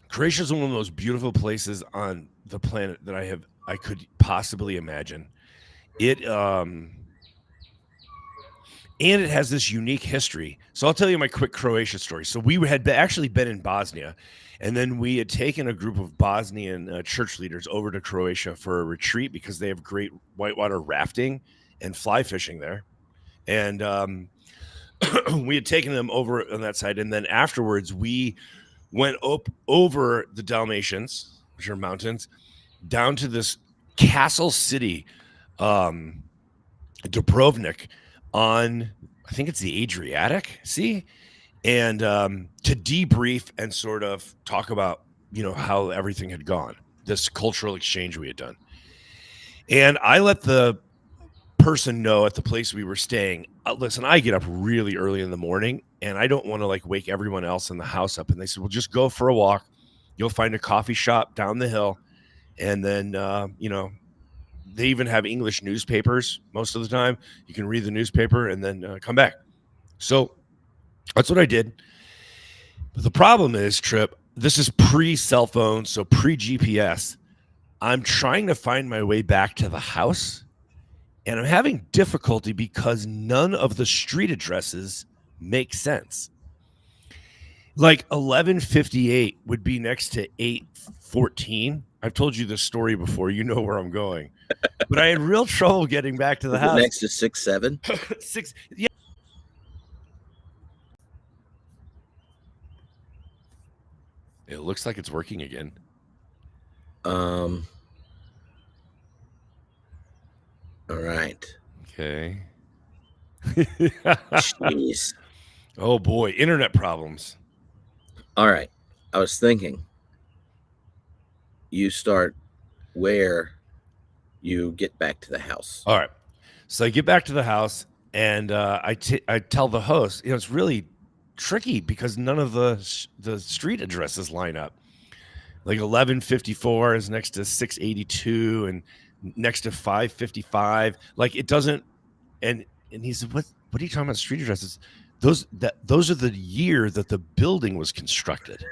Croatia is one of the most beautiful places on the planet that I could possibly imagine. It and it has this unique history. So I'll tell you my quick Croatia story. So we had actually been in Bosnia, and then we had taken a group of Bosnian church leaders over to Croatia for a retreat because they have great whitewater rafting and fly fishing there. And we had taken them over on that side, and then afterwards we went up over the Dalmatians, which are mountains, down to this castle city, Dubrovnik, on, I think it's the Adriatic Sea, and to debrief and sort of talk about, how everything had gone, this cultural exchange we had done. And I let the person know at the place we were staying, listen, I get up really early in the morning and I don't want to like wake everyone else in the house up. And they said, well, just go for a walk. You'll find a coffee shop down the hill. And then, they even have English newspapers most of the time. You can read the newspaper and then come back. So that's what I did. But the problem is, Tripp, this is pre-cell phone, so pre-GPS. I'm trying to find my way back to the house, and I'm having difficulty because none of the street addresses make sense. Like 1158 would be next to 814. I've told you this story before. You know where I'm going. But I had real trouble getting back to the house. Next to 67? 6, yeah. It looks like it's working again. All right. Okay. Jeez. Oh boy, internet problems. All right. I was thinking you start where you get back to the house. All right. So I get back to the house and I tell the host, it's really tricky because none of the street addresses line up. Like 1154 is next to 682 and next to 555. Like it doesn't. And he said, "What are you talking about? Street addresses? Those are the year that the building was constructed."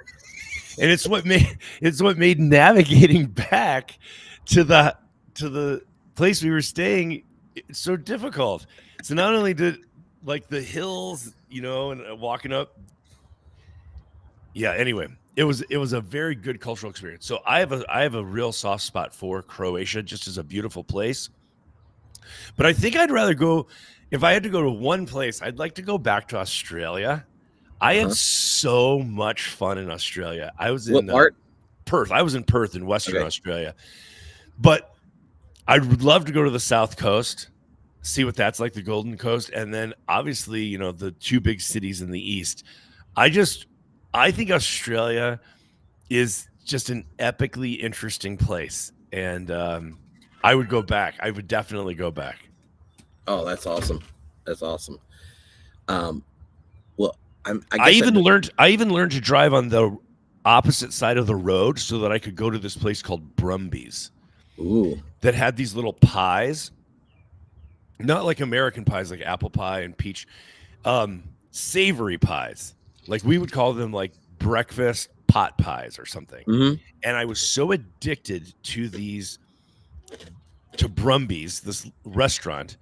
And it's what made navigating back to the place we were staying so difficult. So not only did like the hills, and walking up. Yeah. Anyway, it was a very good cultural experience. So I have a real soft spot for Croatia, just as a beautiful place. But I think I'd rather go, if I had to go to one place, I'd like to go back to Australia. I had so much fun in Australia. I was in Perth. I was in Perth in Western Australia. But I would love to go to the South Coast, see what that's like, the Golden Coast, and then obviously, the two big cities in the East. I think Australia is just an epically interesting place, and I would go back. I would definitely go back. Oh, that's awesome. That's awesome. Well, I even learned to drive on the opposite side of the road so that I could go to this place called Brumby's. Ooh. That had these little pies, not like American pies, like apple pie and peach, savory pies. Like we would call them like breakfast pot pies or something. Mm-hmm. And I was so addicted to Brumby's, this restaurant,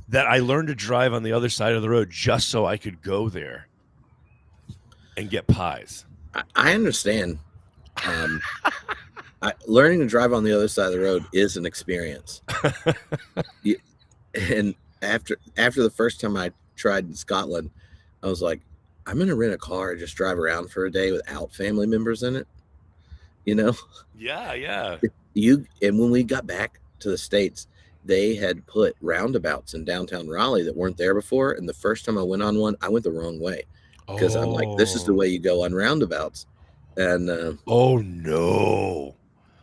that I learned to drive on the other side of the road just so I could go there and get pies. I understand. Learning to drive on the other side of the road is an experience. And after the first time I tried in Scotland, I was like, I'm going to rent a car and just drive around for a day without family members in it. Yeah. And when we got back to the States, they had put roundabouts in downtown Raleigh that weren't there before. And the first time I went on one, I went the wrong way because I'm like, this is the way you go on roundabouts. And oh no,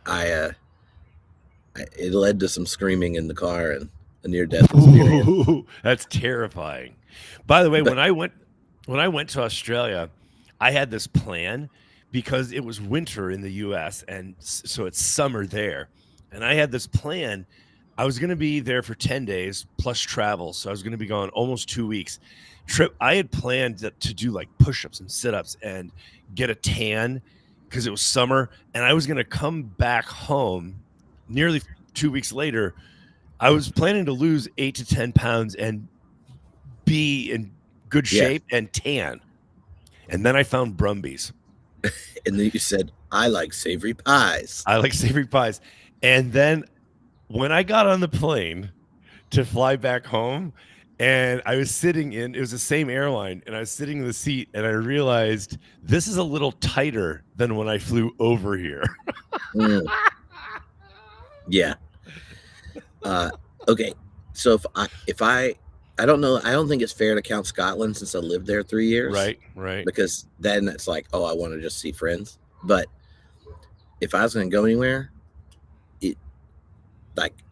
it led to some screaming in the car and a near-death experience. Ooh, that's terrifying. By the way, when I went to Australia, I had this plan because it was winter in the U.S. and so it's summer there, and I had this plan. I was going to be there for 10 days plus travel, so I was going to be gone almost 2 weeks. Tripp, I had planned to do like push-ups and sit-ups and get a tan because it was summer, and I was going to come back home nearly 2 weeks later. I was planning to lose 8 to 10 pounds and be in good shape and tan. And then I found Brumby's. And then you said, I like savory pies. And then when I got on the plane to fly back home, and I was it was the same airline, and I was sitting in the seat, and I realized this is a little tighter than when I flew over here. Yeah. Okay. So if I don't know, I don't think it's fair to count Scotland since I lived there 3 years. Right. Because then it's like, I want to just see friends. But if I was going to go anywhere,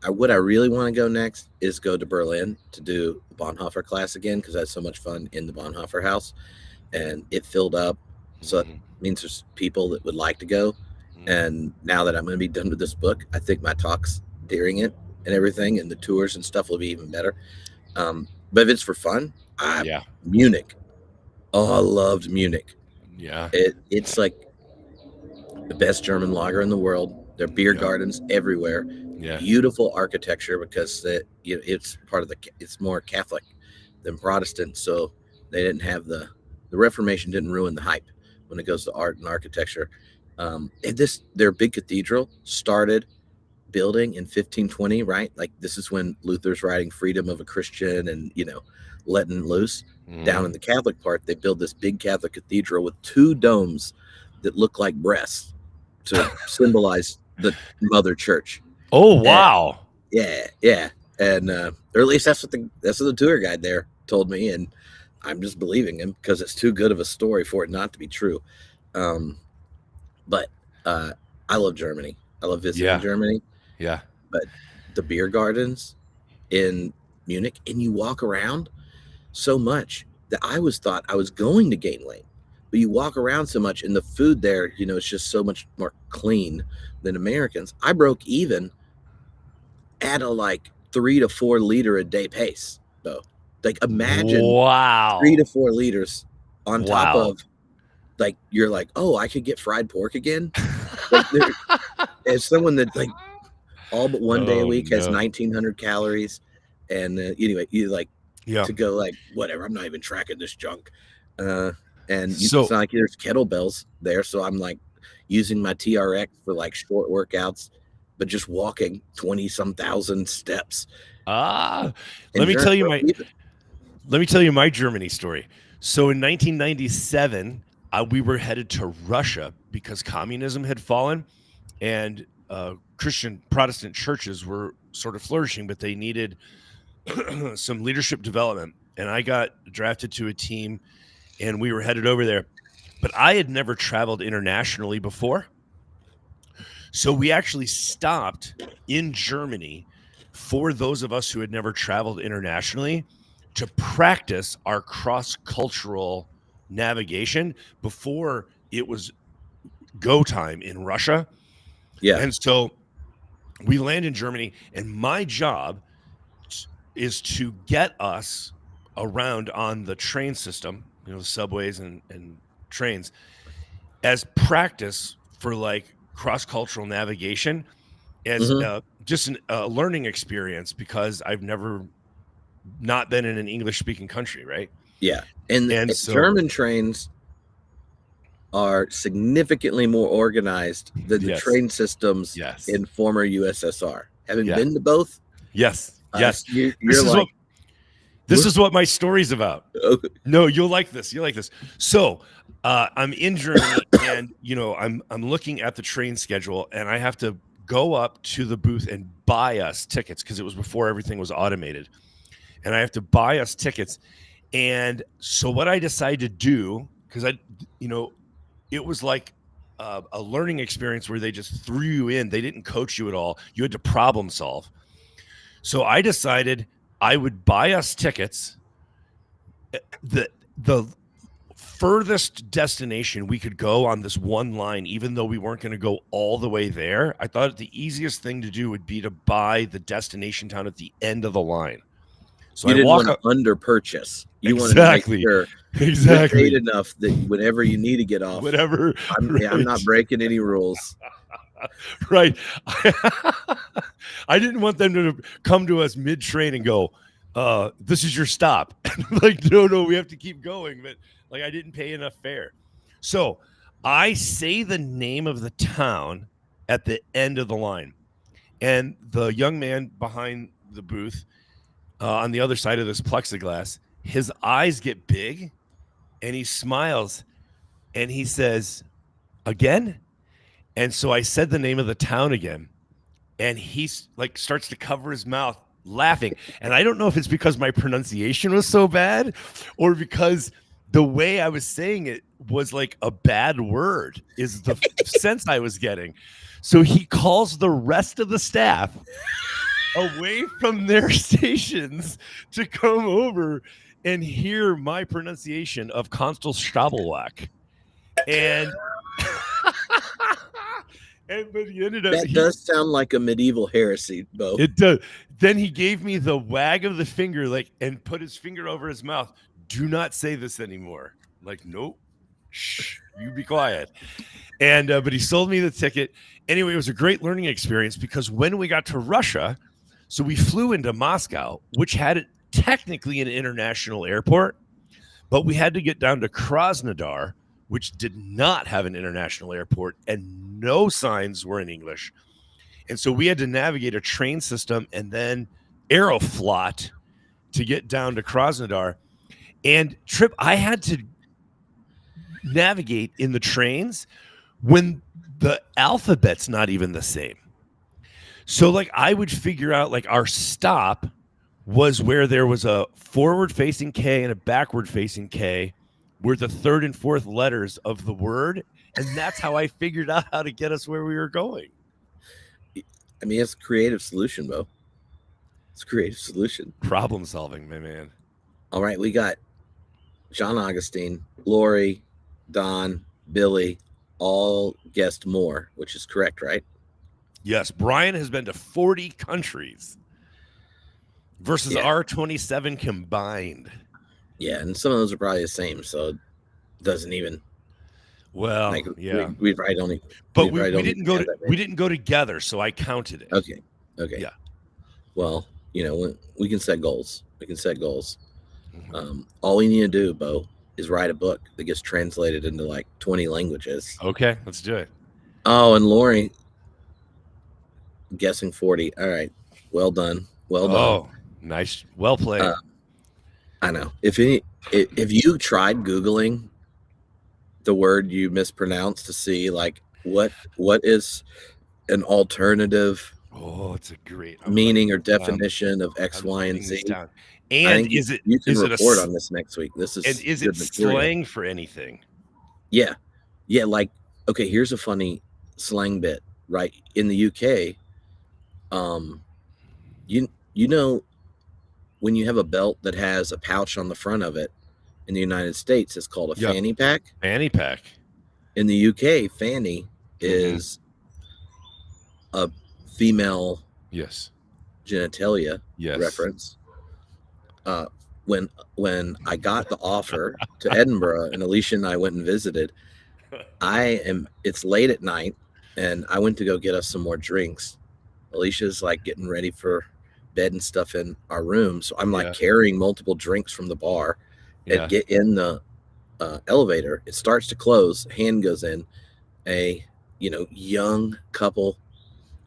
what I really want to go next is go to Berlin to do the Bonhoeffer class again, because I had so much fun in the Bonhoeffer house, and it filled up. So it means there's people that would like to go. And now that I'm going to be done with this book, I think my talks during it and everything and the tours and stuff will be even better. But if it's for fun, Munich. Oh, I loved Munich. Yeah. It's like the best German lager in the world. There are beer gardens everywhere. Yeah. Beautiful architecture because it's part of it's more Catholic than Protestant. So they didn't have the Reformation didn't ruin the hype when it goes to art and architecture. Their big cathedral started building in 1520, right? Like this is when Luther's writing Freedom of a Christian and, letting loose. Down in the Catholic part, they build this big Catholic cathedral with 2 domes that look like breasts to symbolize the mother church. Oh, wow. And, yeah. And, or at least that's what the tour guide there told me. And I'm just believing him because it's too good of a story for it not to be true. But I love Germany. I love visiting Germany. Yeah. But the beer gardens in Munich, and you walk around so much that I thought I was going to gain weight. But you walk around so much, and the food there, it's just so much more clean than Americans. I broke even at a 3 to 4 liter a day pace, though. Like, imagine 3 to 4 liters on top of, you're like, oh, I could get fried pork again. As someone that all but one day a week has 1,900 calories, and anyway, you to go whatever. I'm not even tracking this junk. It's not like there's kettlebells there, so I'm using my TRX for short workouts, but just walking 20-some thousand steps. Let me tell you my Germany story. So in 1997, we were headed to Russia because communism had fallen, and Christian Protestant churches were sort of flourishing, but they needed some leadership development. And I got drafted to a team, and we were headed over there. But I had never traveled internationally before. So we actually stopped in Germany for those of us who had never traveled internationally to practice our cross-cultural navigation before it was go time in Russia. Yeah. And so we land in Germany, and my job is to get us around on the train system, the subways and trains, as practice for cross-cultural navigation, as just a learning experience, because I've never not been in an English-speaking country, right? Yeah. And so, German trains are significantly more organized than the train systems in former USSR. Having been to both? Yes. This is what my story's about. Okay. No, you'll like this. So I'm in Germany, and I'm looking at the train schedule, and I have to go up to the booth and buy us tickets because it was before everything was automated. And I have to buy us tickets. And so what I decided to do, because it was a learning experience where they just threw you in. They didn't coach you at all. You had to problem solve. So I decided I would buy us tickets. The furthest destination we could go on this one line, even though we weren't going to go all the way there, I thought the easiest thing to do would be to buy the destination town at the end of the line. So you didn't want to under purchase. You wanted to make sure you're paid enough that whenever you need to get off, I'm not breaking any rules. Right. I didn't want them to come to us mid-train and go, this is your stop. No, we have to keep going. But I didn't pay enough fare. So I say the name of the town at the end of the line. And the young man behind the booth, on the other side of this plexiglass, his eyes get big and he smiles and he says, again? And so I said the name of the town again, and he starts to cover his mouth laughing. And I don't know if it's because my pronunciation was so bad or because the way I was saying it was a bad word is the sense I was getting. So he calls the rest of the staff away from their stations to come over and hear my pronunciation of Konstelstapelwach. And but he ended up. That does sound like a medieval heresy, Bo. It does. Then he gave me the wag of the finger, and put his finger over his mouth. Do not say this anymore. Nope. Shh, you be quiet. And but he sold me the ticket. Anyway, it was a great learning experience because when we got to Russia, so we flew into Moscow, which had technically an international airport, but we had to get down to Krasnodar, which did not have an international airport, and no signs were in English. And so we had to navigate a train system and then Aeroflot to get down to Krasnodar. And Tripp, I had to navigate in the trains when the alphabet's not even the same. So I would figure out our stop was where there was a forward-facing K and a backward-facing K were the third and fourth letters of the word, and that's how I figured out how to get us where we were going. I mean, it's a creative solution, Bo. It's a creative solution. Problem solving, my man. All right, we got John Augustine, Lori, Don, Billy, all guessed more, which is correct, right? Yes, Brian has been to 40 countries versus our 27 combined. Yeah, and some of those are probably the same, so it doesn't even. Well, like, yeah, we probably don't. But we didn't go. We didn't go together, so I counted it. Okay. Yeah. Well, we can set goals. We can set goals. All we need to do, Bo, is write a book that gets translated into like 20 languages. Okay, let's do it. Oh, and Lori guessing 40. All right. Well done. Well done. Oh, nice. Well played. I know. If you tried Googling the word you mispronounced to see like what is an alternative it's a great meaning or definition of X, Y, and Z. And is it you can is report it on this next week? This is and is it material. Slang for anything? Yeah. Like, okay, here's a funny slang bit. Right in the UK, you know, when you have a belt that has a pouch on the front of it, in the United States, it's called a fanny pack. Fanny pack. In the UK, fanny is a female genitalia reference. When I got the offer to Edinburgh and Alicia and I went and visited, it's late at night and I went to go get us some more drinks. Alicia's like getting ready for bed and stuff in our room. So I'm like carrying multiple drinks from the bar and get in the elevator. It starts to close. Hand goes in. A young couple,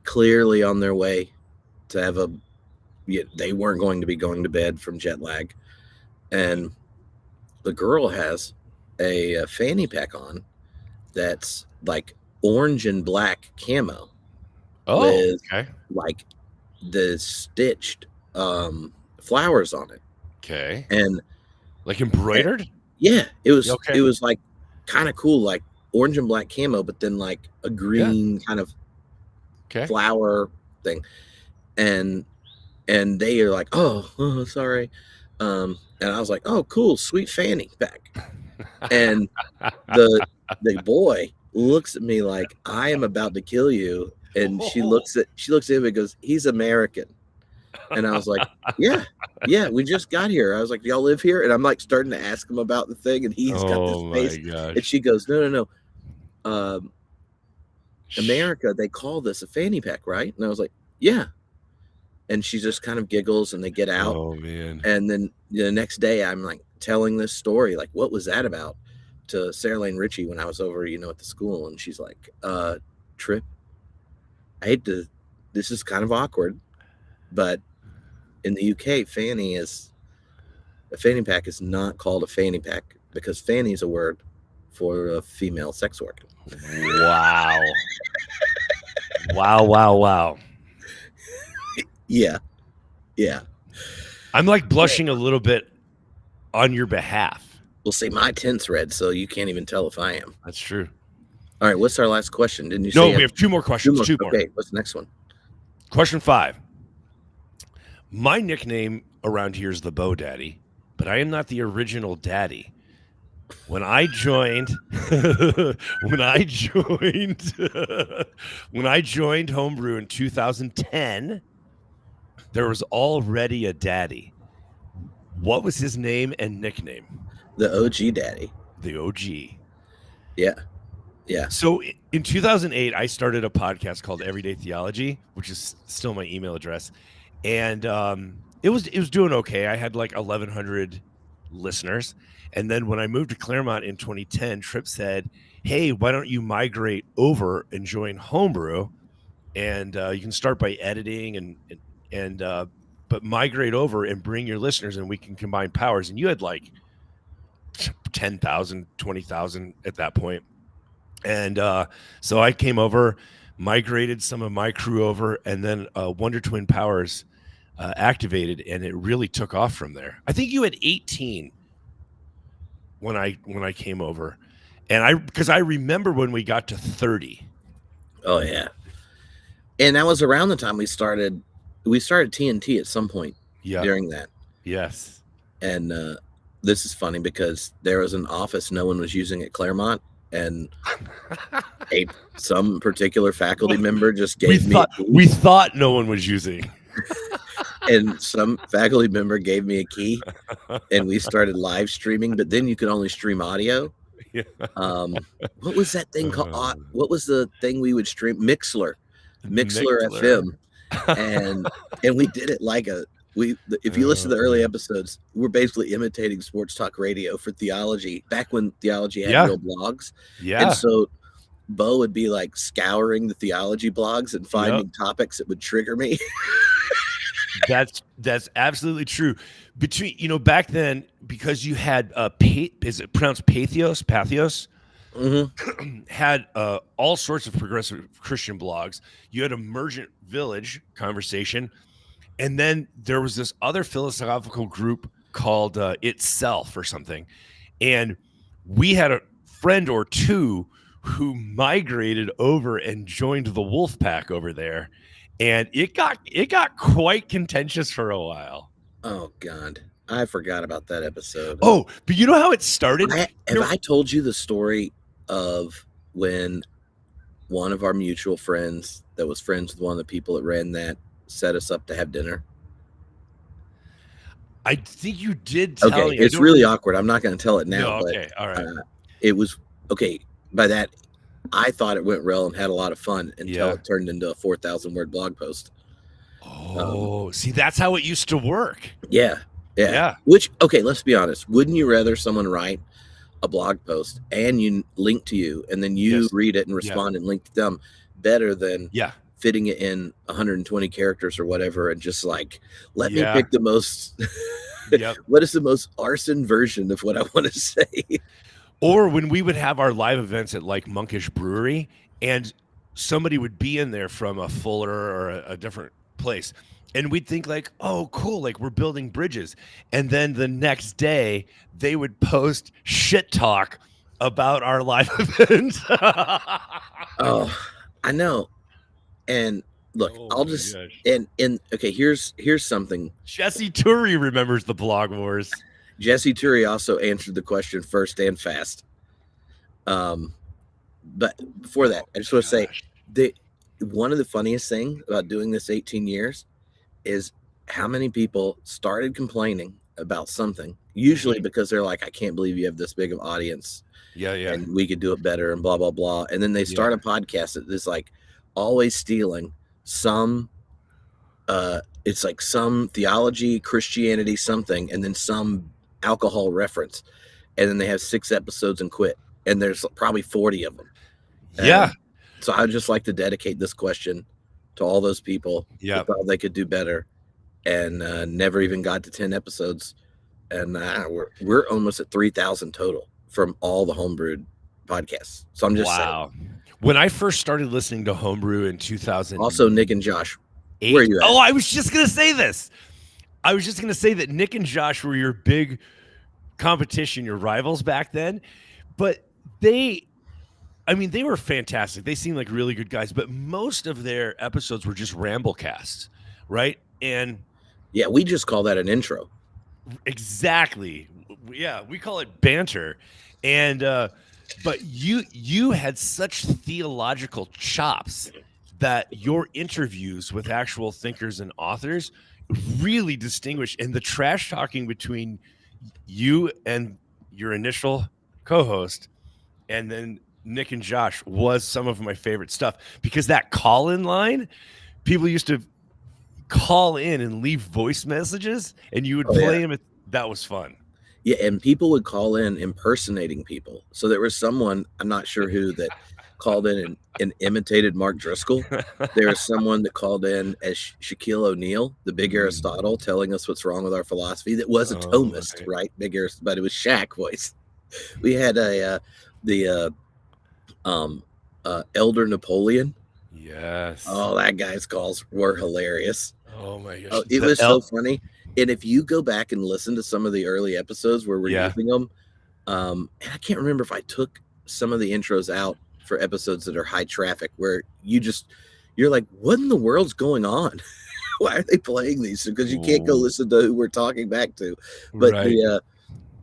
clearly on their way to have they weren't going to be going to bed from jet lag, and the girl has a fanny pack on that's like orange and black camo. With like the stitched flowers on it. Okay. And like embroidered? It was like kind of cool, like orange and black camo, but then like a green kind of flower thing. And they are like, oh, sorry. And I was like, oh, cool, sweet fanny pack. And the boy looks at me like I am about to kill you. And she looks at him and goes, he's American. And I was like, yeah, we just got here. I was like, do y'all live here? And I'm like starting to ask him about the thing, and he's got this face. Gosh. And she goes, no. America, they call this a fanny pack, right? And I was like, yeah. And she just kind of giggles, and they get out. Oh man! And then the next day, I'm like telling this story, like, what was that about, to Sarah Lane Ritchie when I was over, at the school, and she's like, Tripp, I hate to. This is kind of awkward, but in the UK, a fanny pack is not called a fanny pack because fanny is a word for a female sex organ. Wow. Wow. Yeah. I'm like blushing a little bit on your behalf. Well, see, my tint's red, so you can't even tell if I am. That's true. All right, what's our last question? Didn't you say? No, we have two more questions. Two more. Okay, what's the next one? Question 5. My nickname around here is the Bo Daddy, but I am not the original daddy. When I joined Homebrew in 2010, there was already a daddy. What was his name and nickname? The OG Daddy. The OG. Yeah. So in 2008, I started a podcast called Everyday Theology, which is still my email address. And it was doing okay. I had like 1,100 listeners. And then when I moved to Claremont in 2010, Tripp said, hey, why don't you migrate over and join Homebrew? And you can start by editing but migrate over and bring your listeners and we can combine powers. And you had like 10,000, 20,000 at that point. And so I came over, migrated some of my crew over, and then Wonder Twin Powers activated, and it really took off from there. I think you had 18 when I came over, and because I remember when we got to 30. Oh yeah, and that was around the time we started TNT at some point during that. Yes. And this is funny because there was an office no one was using at Claremont, and some particular faculty member just gave we thought no one was using. And some faculty member gave me a key, and we started live streaming. But then you could only stream audio. Yeah. What was that thing called? What was the thing we would stream? Mixler FM, and we did it like if you listen to the early episodes, we're basically imitating sports talk radio for theology back when theology had real blogs. Yeah. And so Bo would be like scouring the theology blogs and finding topics that would trigger me. That's absolutely true. Back then, because you had is it pronounced Patheos? Mm-hmm. Had all sorts of progressive Christian blogs. You had Emergent Village Conversation, and then there was this other philosophical group called Itself or something. And we had a friend or two who migrated over and joined the Wolf Pack over there. And it got quite contentious for a while. Oh God, I forgot about that episode. Oh, but you know how it started? I told you the story of when one of our mutual friends that was friends with one of the people that ran that set us up to have dinner? I think you did tell me. Okay, it's really awkward. I'm not going to tell it now. No, okay, all right. It was okay. By that, I thought it went well and had a lot of fun until it turned into a 4,000 word blog post. Oh, see, that's how it used to work. Yeah. Which, okay, let's be honest. Wouldn't you rather someone write a blog post and you link to you and then you read it and respond and link to them better than fitting it in 120 characters or whatever and just like, let me pick the most, what is the most arson version of what I want to say? Or when we would have our live events at like Monkish Brewery and somebody would be in there from a Fuller or a different place. And we'd think like, oh, cool, like we're building bridges. And then the next day they would post shit talk about our live event. Oh, I know. And look, I'll just okay, here's something. Jesse Turry remembers the blog wars. Jesse Turry also answered the question first and fast. But before that, I just want to say one of the funniest things about doing this 18 years is how many people started complaining about something, usually because they're like, I can't believe you have this big of audience. Yeah. And we could do it better and blah, blah, blah. And then they start a podcast that is like always stealing some, it's like some theology, Christianity, something, and then some alcohol reference. And then they have 6 episodes and quit. And there's probably 40 of them. So I'd just like to dedicate this question to all those people who thought they could do better and never even got to 10 episodes. And we're almost at 3,000 total from all the Homebrewed podcasts. So I'm just saying. When I first started listening to Homebrew in 2000. Also, Nick and Josh. Where are you at? Oh, I was just going to say this. I was just going to say that Nick and Josh were your big competition, your rivals back then. But they were fantastic. They seemed like really good guys, but most of their episodes were just ramble casts, right? And we just call that an intro. Exactly. Yeah, we call it banter. And but you had such theological chops that your interviews with actual thinkers and authors really distinguished, and the trash talking between you and your initial co-host and then Nick and Josh was some of my favorite stuff, because that call-in line, people used to call in and leave voice messages and you would play them. That was fun. Yeah, and people would call in impersonating people. So there was someone, I'm not sure who, that called in and imitated Mark Driscoll. There was someone that called in as Shaquille O'Neal, the big Aristotle, telling us what's wrong with our philosophy. That was a Thomist, right? Big Aristotle, but it was Shaq voice. We had the Elder Napoleon. Yes. Oh, that guy's calls were hilarious. Oh my gosh. Oh, it was so funny. And if you go back and listen to some of the early episodes where we're using them, and I can't remember if I took some of the intros out for episodes that are high traffic, where you're like, what in the world's going on? Why are they playing these? Because you can't go listen to who we're talking back to. But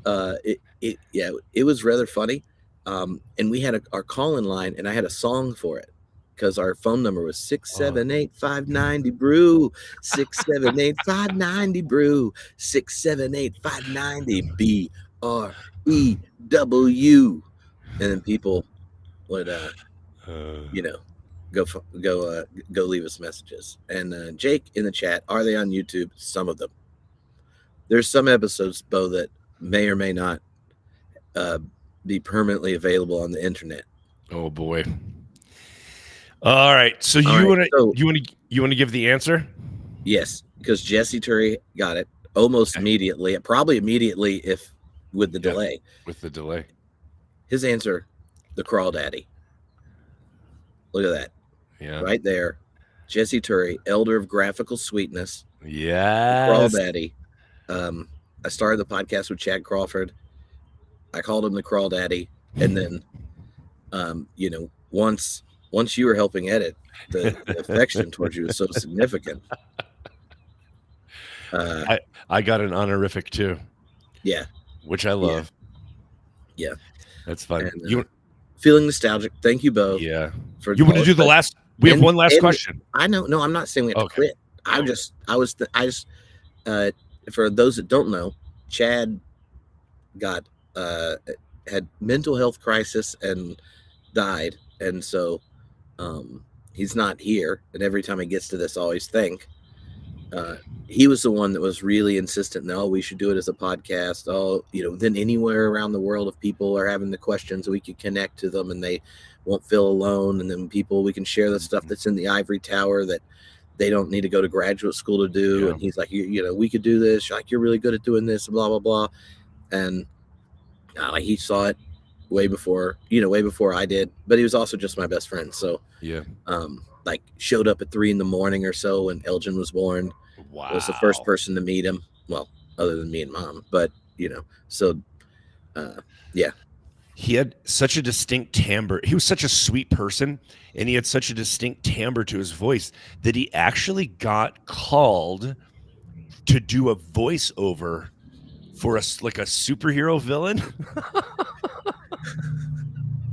it was rather funny. And we had our call-in line, and I had a song for it because our phone number was 678-590 678-590 brew 678-590 BREW, and then people would go leave us messages. And Jake in the chat, are they on YouTube? Some of them. There's some episodes, Bo, that may or may not be permanently available on the internet. Oh boy. All right. So you want to give the answer? Yes, because Jesse Turry got it almost immediately, probably immediately with the delay. With the delay. His answer, the CrawDaddy. Look at that. Yeah. Right there. Jesse Turry, elder of graphical sweetness. Yes. CrawDaddy. I started the podcast with Chad Crawford. I called him the CrawDaddy. And then, once you were helping edit, the affection towards you was so significant. I got an honorific too. Yeah. Which I love. Yeah. That's fun. And, feeling nostalgic. Thank you, Bo. Yeah. You want to do the last? We have one last question. I know. No, I'm not saying we have to quit. For those that don't know, Chad had mental health crisis and died, and so he's not here. And every time he gets to this, I always think he was the one that was really insistent. No, we should do it as a podcast. Then anywhere around the world, if people are having the questions, we could connect to them, and they won't feel alone. And then we can share the stuff that's in the ivory tower that they don't need to go to graduate school to do. Yeah. And he's like, we could do this. Like, you're really good at doing this, blah, blah, blah. And he saw it way before I did, but he was also just my best friend. So showed up at 3 a.m. or so when Elgin was born. Wow. Was the first person to meet him. Well, other than me and Mom, but He had such a distinct timbre. He was such a sweet person, and he had such a distinct timbre to his voice that he actually got called to do a voiceover for a superhero villain.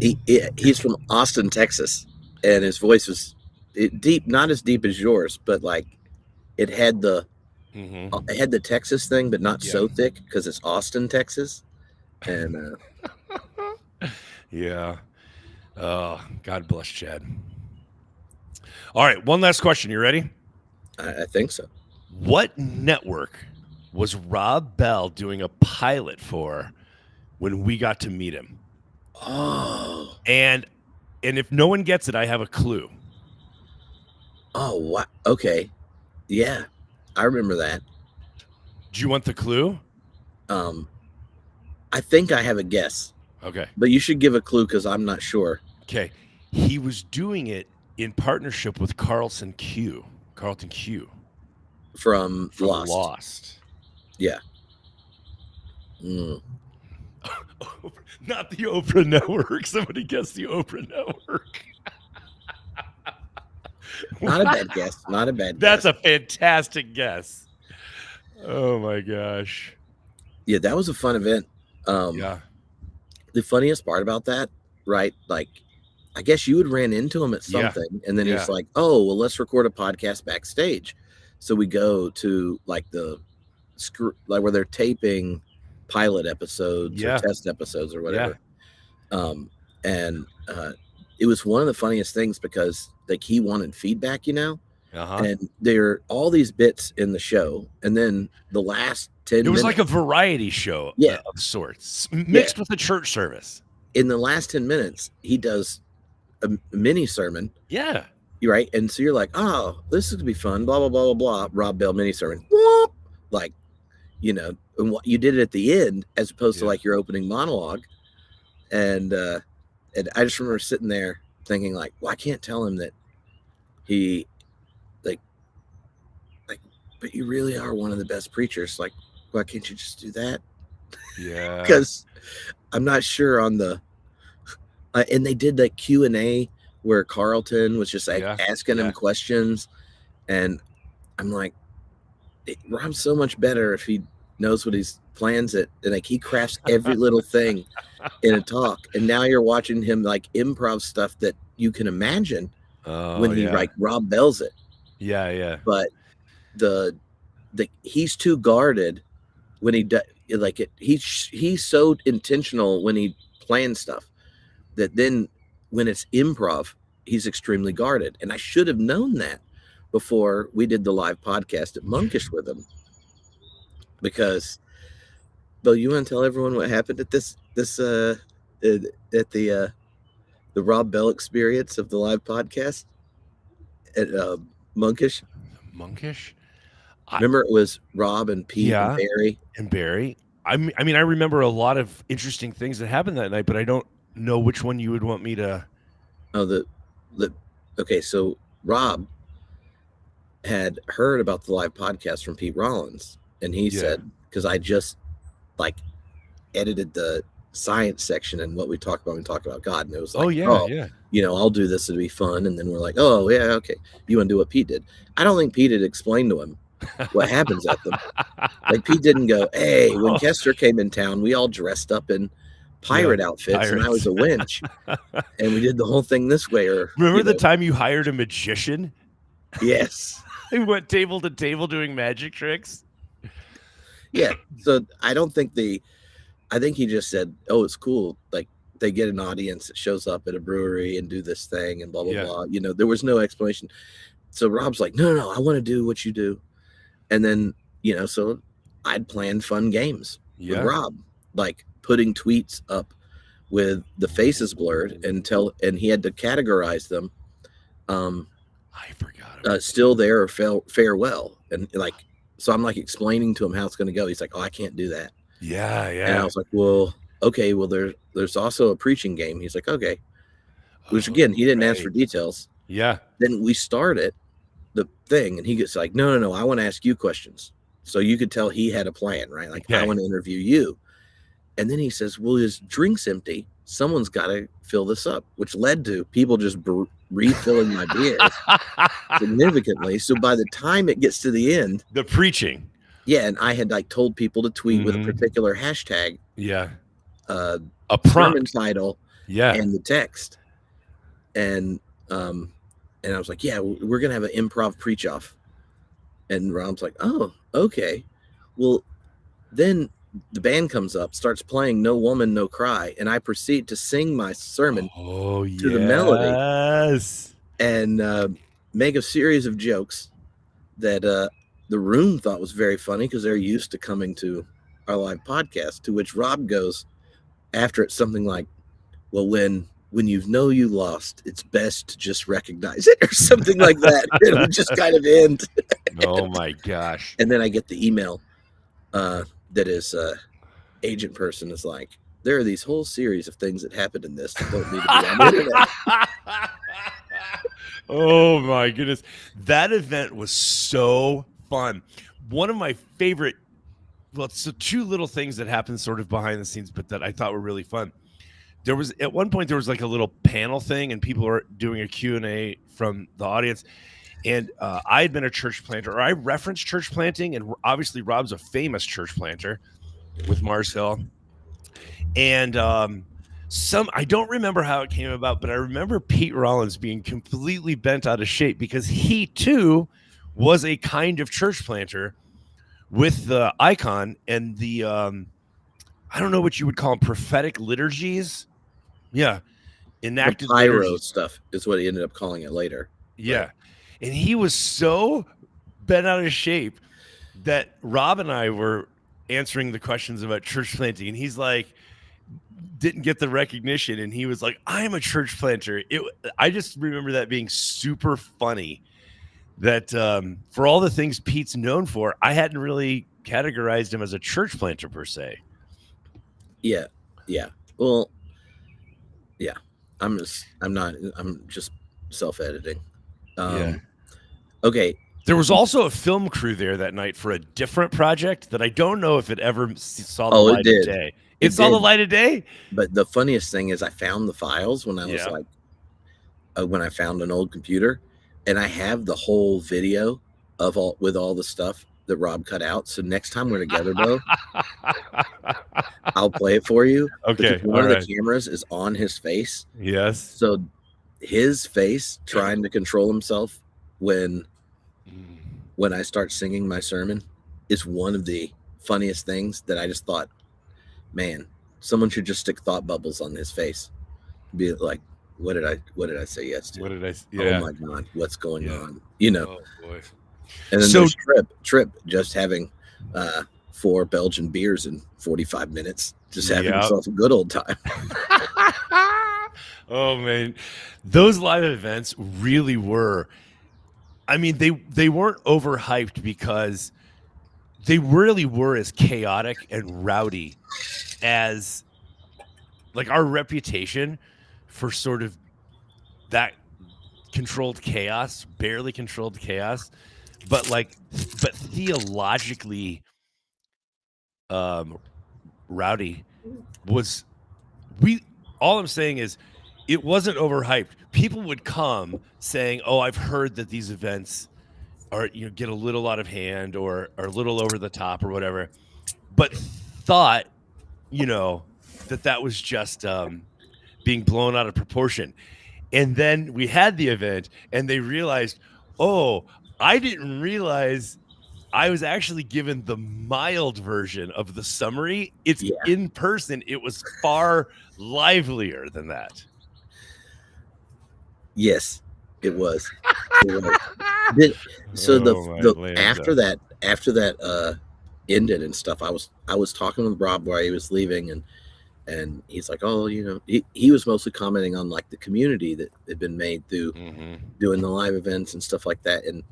He's from Austin, Texas, and his voice was deep, not as deep as yours, but like it had the Texas thing, but not so thick because it's Austin, Texas, and. Yeah. Oh, God bless Chad. All right. One last question. You ready? I think so. What network was Rob Bell doing a pilot for when we got to meet him? Oh. And if no one gets it, I have a clue. Oh, what? Okay. Yeah. I remember that. Do you want the clue? I think I have a guess. Okay. But you should give a clue because I'm not sure. Okay. He was doing it in partnership with Carlton Q. From Lost. Yeah. Not the Oprah Network. Somebody guessed the Oprah Network. Not a bad guess. Not a bad guess. That's a fantastic guess. Oh, my gosh. Yeah, that was a fun event. Yeah. The funniest part about that, right? Like, I guess you had ran into him at something, and then he's like, "Oh, well, let's record a podcast backstage." So we go to like where they're taping pilot episodes or test episodes or whatever. And it was one of the funniest things because like he wanted feedback, and there are all these bits in the show, and then the last 10 minutes. It was like a variety show of sorts, mixed with a church service. In the last 10 minutes, he does a mini sermon. Yeah. You're right. And so you're like, oh, this is going to be fun, blah, blah, blah, blah, blah. Rob Bell mini sermon. Like, and what you did it at the end as opposed to like your opening monologue. And I just remember sitting there thinking like, well, I can't tell him that he but you really are one of the best preachers. Like, why can't you just do that? Yeah. Because I'm not sure on the and they did that Q&A where Carlton was just like asking him questions, and I'm like, Rob's so much better if he knows what he's plans it, and like he crafts every little thing in a talk. And now you're watching him like improv stuff that you can imagine when he like Rob Bell's it. Yeah. But the he's too guarded when he does like it. He's so intentional when he plans stuff that then when it's improv, he's extremely guarded. And I should have known that before we did the live podcast at Monkish with him. Because, Bill, you want to tell everyone what happened at this at the Rob Bell experience of the live podcast at Monkish? Monkish? Remember, it was Rob and Pete and Barry. And Barry. I mean, I remember a lot of interesting things that happened that night, but I don't know which one you would want me to. Oh, okay. So Rob had heard about the live podcast from Pete Rollins, and he said, because I just like edited the science section and what we talked about when we talked about God, and it was like, I'll do this, it'll be fun. And then we're like, oh yeah, okay, you want to do what Pete did? I don't think Pete had explained to him what happens at them. Like, Pete didn't go, hey, when Kester came in town, we all dressed up in pirate outfits, and I was a winch, and we did the whole thing this way. Or remember the time you hired a magician? Yes. He went table to table doing magic tricks. Yeah. So I think he just said, oh, it's cool. Like, they get an audience that shows up at a brewery and do this thing and blah, blah, blah. You know, there was no explanation. So Rob's like, no, I want to do what you do. And then, so I'd planned fun games with Rob, like putting tweets up with the faces blurred and he had to categorize them. I forgot. Still there or farewell. And like, so I'm like explaining to him how it's going to go. He's like, oh, I can't do that. Yeah. And I was like, well, okay, well, there's also a preaching game. He's like, okay. Which again, he didn't ask for details. Yeah. Then we started the thing, and he gets like, no, I want to ask you questions. So you could tell he had a plan, right? Like, I want to interview you. And then he says, well, his drink's empty. Someone's got to fill this up, which led to people just refilling my beer significantly. So by the time it gets to the end, the preaching. Yeah. And I had like told people to tweet with a particular hashtag. Yeah. A sermon title. Yeah. And the text. And I was like, yeah, we're going to have an improv preach off. And Rob's like, oh, okay. Well, then the band comes up, starts playing No Woman, No Cry. And I proceed to sing my sermon to the melody. And make a series of jokes that the room thought was very funny because they're used to coming to our live podcast, to which Rob goes after it's something like, well, when you know you lost, it's best to just recognize it, or something like that. It would just kind of end. Oh my gosh. And then I get the email that his agent person is like, there are these whole series of things that happened in this that don't need to be on the internet. Oh my goodness. That event was so fun. One of my favorite, so two little things that happened sort of behind the scenes, but that I thought were really fun. There was, at one point, there was like a little panel thing, and people were doing a Q&A from the audience. And I had been a church planter, or I referenced church planting, and obviously Rob's a famous church planter with Mars Hill. And I don't remember how it came about, but I remember Pete Rollins being completely bent out of shape because he too was a kind of church planter with the icon and the I don't know what you would call them, prophetic liturgies. Yeah. Enacted the pyro liturgies. Stuff is what he ended up calling it later. Yeah. Right. And he was so bent out of shape that Rob and I were answering the questions about church planting, and he's like, didn't get the recognition, and he was like, I'm a church planter. I just remember that being super funny, that for all the things Pete's known for, I hadn't really categorized him as a church planter per se. Yeah. Well, yeah. I'm just self-editing. Okay. There was also a film crew there that night for a different project that I don't know if it ever saw the light of day. It saw the light of day? But the funniest thing is I found the files when I was like, when I found an old computer, and I have the whole video of all the stuff that Rob cut out. So next time we're together, bro, I'll play it for you. Okay. One of the cameras is on his face. Yes. So his face trying to control himself when I start singing my sermon is one of the funniest things that I just thought, man, someone should just stick thought bubbles on his face. Be like, what did I say yes to? What did I? Oh my God, what's going on? You know. Oh boy. And then there's Tripp just having 4 Belgian beers in 45 minutes, just having himself a good old time. Oh man, those live events really were. I mean, they weren't overhyped because they really were as chaotic and rowdy as like our reputation for sort of that controlled chaos, barely controlled chaos, but theologically rowdy was all I'm saying is it wasn't overhyped. People would come saying, "Oh, I've heard that these events are get a little out of hand or are a little over the top or whatever," but thought that was just being blown out of proportion. And then we had the event and they realized, oh, I didn't realize I was actually given the mild version of the summary. It's in person. It was far livelier than that. Yes, it was. After that ended and stuff, I was talking with Rob while he was leaving, and he's like, oh, he was mostly commenting on like the community that had been made through doing the live events and stuff like that. And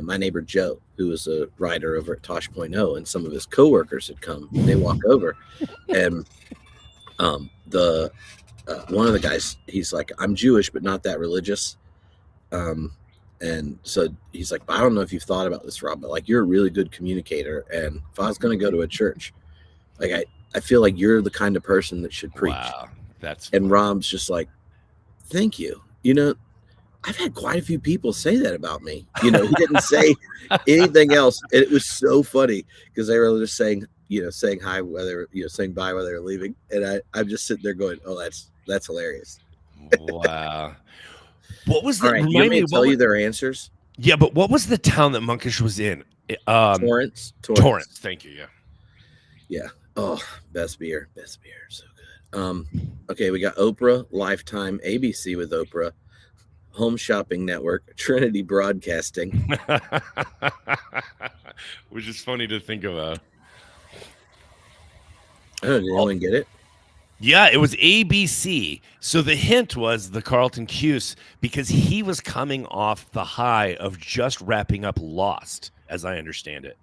my neighbor Joe, who was a writer over at Tosh.0, and some of his coworkers had come. They walk over, and one of the guys, he's like, I'm Jewish, but not that religious. And so he's like, I don't know if you've thought about this, Rob, but like, you're a really good communicator. And if I was going to go to a church, like, I feel like you're the kind of person that should preach. Wow. And Rob's just like, thank you. I've had quite a few people say that about me. He didn't say anything else. And it was so funny because they were just saying hi, saying bye while they were leaving. And I'm just sitting there going, oh, that's hilarious. Wow. What was the? All right, you want me to tell you their answers? Yeah, but what was the town that Monkish was in? Torrance. Thank you. Yeah. Oh, best beer, so good. Okay, we got Oprah, Lifetime, ABC with Oprah, Home Shopping Network, Trinity Broadcasting, which is funny to think about. Did anyone get it? Yeah, it was ABC. So the hint was the Carlton Cuse because he was coming off the high of just wrapping up Lost, as I understand it.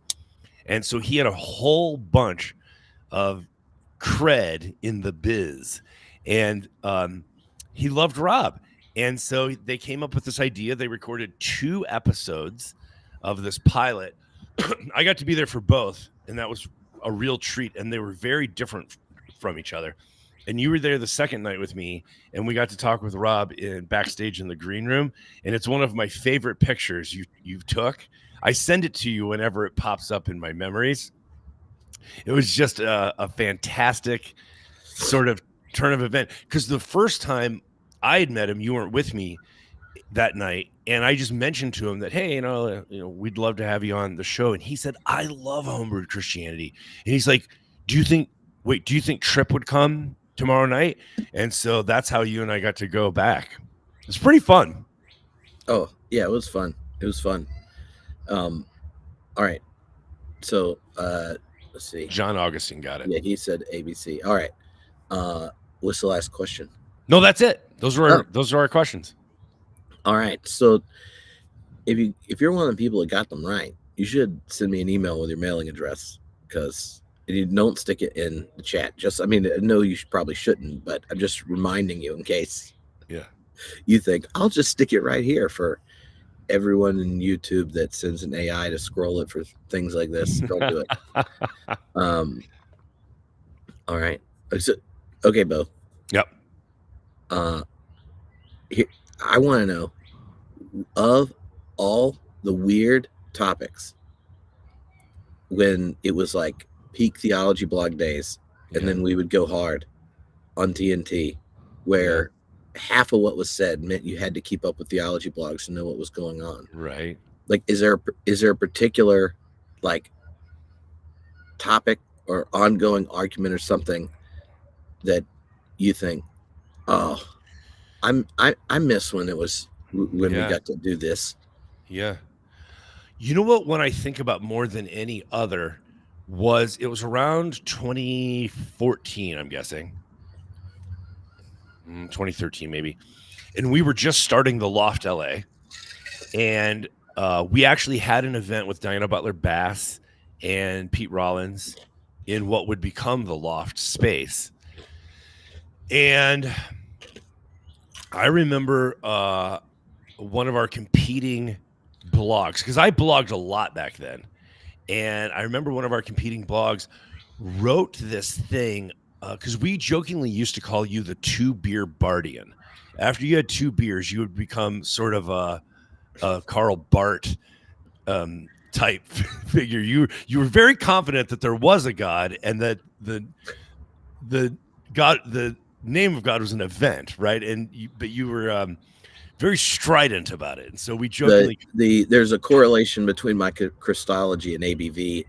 And so he had a whole bunch of cred in the biz. And he loved Rob. And so they came up with this idea. They recorded 2 episodes of this pilot. I got to be there for both, and that was a real treat. And they were very different from each other. And you were there the second night with me, and we got to talk with Rob backstage in the green room. And it's one of my favorite pictures you took. I send it to you whenever it pops up in my memories. It was just a fantastic sort of turn of event. Because the first time I had met him, you weren't with me that night. And I just mentioned to him that, hey, we'd love to have you on the show. And he said, I love Homebrew Christianity. And he's like, do you think Tripp would come tomorrow night? And so that's how you and I got to go back. It's pretty fun. Oh yeah, it was fun. All right, so let's see. John Augustine got it. Yeah, he said ABC. All right, what's the last question? No, that's it. Those are our questions. All right, so if you're one of the people that got them right, you should send me an email with your mailing address, because you don't stick it in the chat. I know you probably shouldn't, but I'm just reminding you in case you think I'll just stick it right here for everyone in YouTube that sends an AI to scroll it for things like this, don't do it. All right. Okay, Bo. Yep. Here, I want to know, of all the weird topics, when it was like peak theology blog days, and then we would go hard on TNT, where half of what was said meant you had to keep up with theology blogs to know what was going on. Right. Like, is there a particular like topic or ongoing argument or something that you think, oh, I miss when it was when we got to do this? Yeah. You know what? When I think about more than any other, it was around 2014, I'm guessing. 2013 maybe. And we were just starting the Loft LA. And we actually had an event with Diana Butler Bass and Pete Rollins in what would become the Loft space. And I remember one of our competing blogs, because I blogged a lot back then. And I remember one of our competing blogs wrote this thing, because we jokingly used to call you the 2-beer Bardian. After you had 2 beers, you would become sort of a Karl Barth type figure. You were very confident that there was a God, and that the name of God was an event, right? But you were very strident about it, and so we jokingly there's a correlation between my Christology and ABV,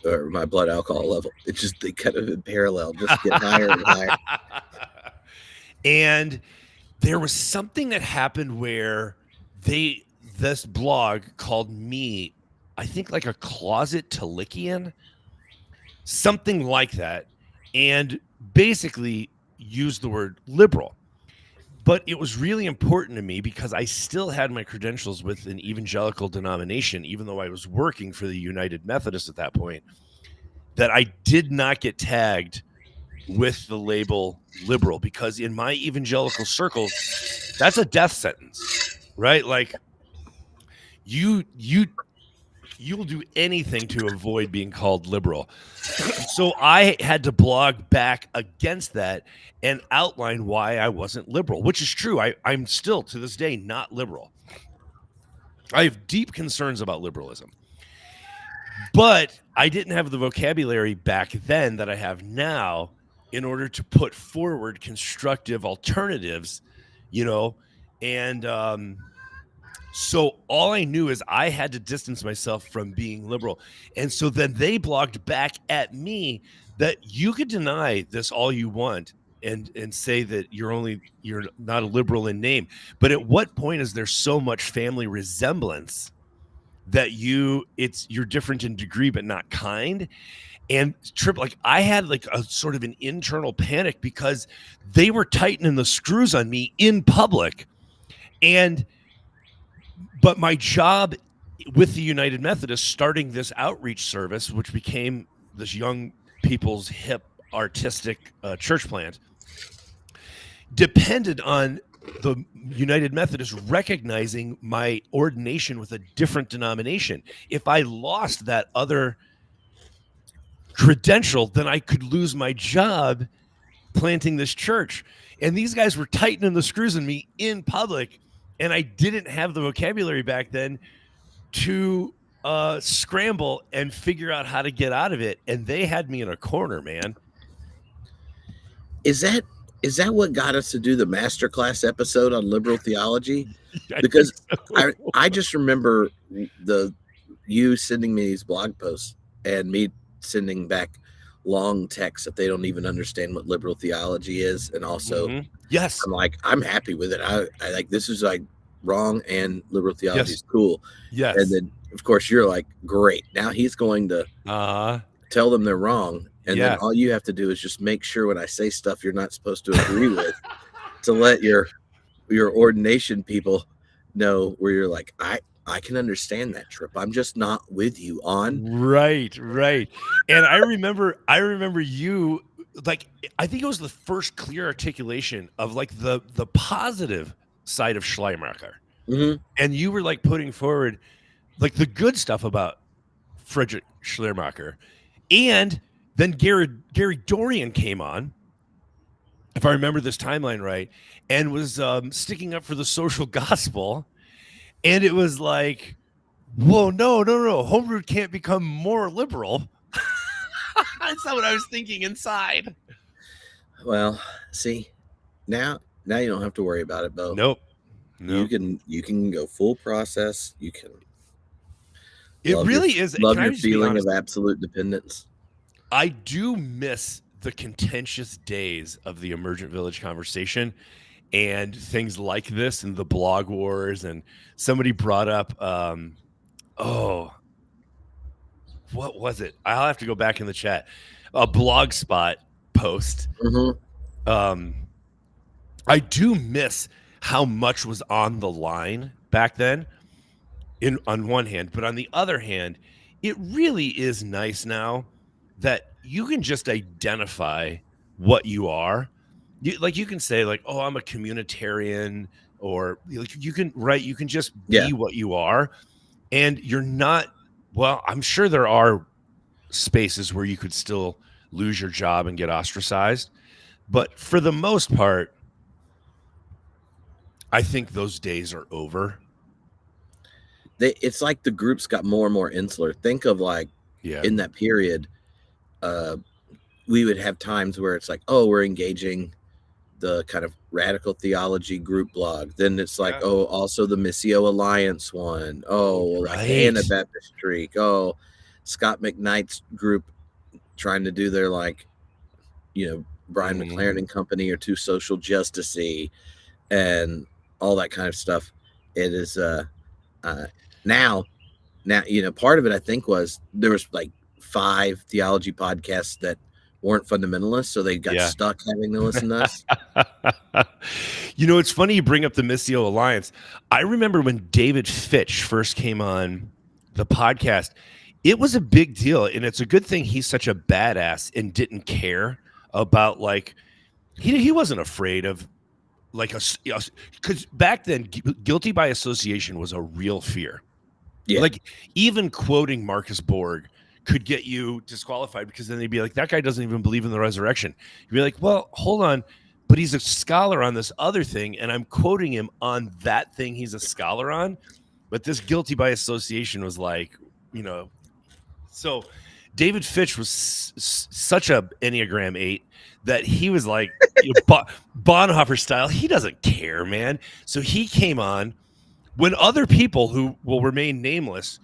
or my blood alcohol level. It's just they kind of in parallel, just get higher and higher. And there was something that happened where this blog called me, I think, like a closet Talikian, something like that, and basically used the word liberal. But it was really important to me because I still had my credentials with an evangelical denomination, even though I was working for the United Methodists at that point, that I did not get tagged with the label liberal, because in my evangelical circles, that's a death sentence, right? Like you'll do anything to avoid being called liberal. So I had to blog back against that and outline why I wasn't liberal, which is true. I'm still to this day not liberal. I have deep concerns about liberalism, but I didn't have the vocabulary back then that I have now in order to put forward constructive alternatives, and so all I knew is I had to distance myself from being liberal. And so then they blogged back at me that you could deny this all you want and say that you're not a liberal in name. But at what point is there so much family resemblance that you're different in degree but not kind? And Tripp, like, I had like a sort of an internal panic because they were tightening the screws on me in public. But my job with the United Methodists, starting this outreach service, which became this young people's hip artistic church plant, depended on the United Methodists recognizing my ordination with a different denomination. If I lost that other credential, then I could lose my job planting this church. And these guys were tightening the screws on me in public, and I didn't have the vocabulary back then to scramble and figure out how to get out of it. And they had me in a corner, man. Is that what got us to do the masterclass episode on liberal theology? Because I just remember you sending me these blog posts and me sending back long texts that they don't even understand what liberal theology is. And also, yes, I'm like, I'm happy with it. I like, this is like wrong, and liberal theology is cool. Yes. And then of course you're like, great, now he's going to tell them they're wrong. And then all you have to do is just make sure when I say stuff you're not supposed to agree with, to let your ordination people know, where you're like, I can understand that, Tripp. I'm just not with you on. Right. And I remember you, like, I think it was the first clear articulation of like the positive side of Schleiermacher, Mhm. And you were like putting forward like the good stuff about Friedrich Schleiermacher. And then Gary Dorian came on, if I remember this timeline right, and was sticking up for the social gospel. And it was like, whoa, no. Homebrew can't become more liberal. That's not what I was thinking inside. Well, see, now you don't have to worry about it, Bo. Nope. You can go full process. You can. It really is. Love Can I your just be feeling honest? of absolute dependence. I do miss the contentious days of the Emergent Village conversation and things like this and the blog wars. And somebody brought up, what was it? I'll have to go back in the chat. A Blogspot post. Mm-hmm. I do miss how much was on the line back then on one hand, but on the other hand, it really is nice now that you can just identify what you are. You can say like, oh, I'm a communitarian, or like you can just be what you are. And you're not, well, I'm sure there are spaces where you could still lose your job and get ostracized. But for the most part, I think those days are over. It's like the groups got more and more insular. Think of like in that period, we would have times where it's like, oh, we're engaging the kind of radical theology group blog. Then it's like, oh, also the Missio Alliance one. Oh, like the Anabaptist streak. Oh, Scott McKnight's group trying to do their like, Brian McLaren and company or too social justice-y and all that kind of stuff. It is now, part of it I think was there was like 5 theology podcasts that weren't fundamentalists, so they got stuck having to listen to us. It's funny you bring up the Missio Alliance. I remember when David Fitch first came on the podcast, it was a big deal, and it's a good thing he's such a badass and didn't care about like he wasn't afraid of like because back then guilty by association was a real fear. Yeah. Like even quoting Marcus Borg could get you disqualified because then they'd be like, that guy doesn't even believe in the resurrection. You'd be like, well, hold on, but he's a scholar on this other thing, and I'm quoting him on that thing he's a scholar on. But this guilty by association was like, so David Fitch was such a Enneagram 8 that he was like Bonhoeffer style. He doesn't care, man. So he came on when other people who will remain nameless,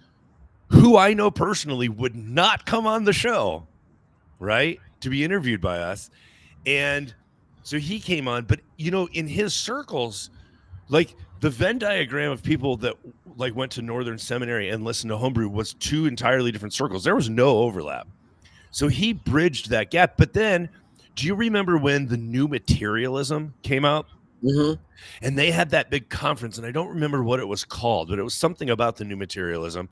who I know personally, would not come on the show, right, to be interviewed by us. And so he came on, but in his circles, like the Venn diagram of people that like went to Northern Seminary and listened to Homebrew was 2 entirely different circles. There was no overlap. So he bridged that gap. But then, do you remember when the new materialism came out? Mm-hmm. And they had that big conference, and I don't remember what it was called, but it was something about the new materialism.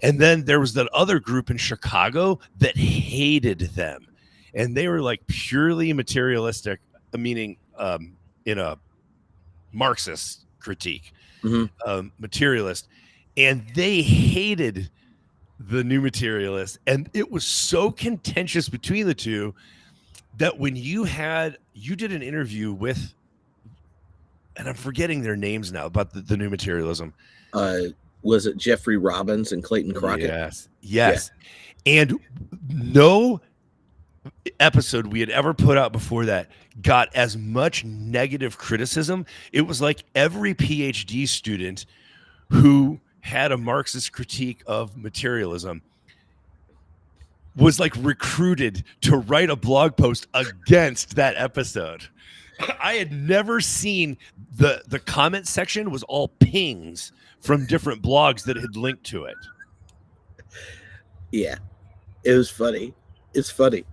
And then there was that other group in Chicago that hated them. And they were like purely materialistic, meaning in a Marxist critique, materialist. And they hated the new materialists. And it was so contentious between the two that when you did an interview with, and I'm forgetting their names now, about the new materialism. Was it Jeffrey Robbins and Clayton Crockett? Yes. Yeah. And no episode we had ever put out before that got as much negative criticism. It was like every PhD student who had a Marxist critique of materialism was like recruited to write a blog post against that episode. I had never seen the comment section was all pings from different blogs that had linked to it. Yeah, it was funny. It's funny.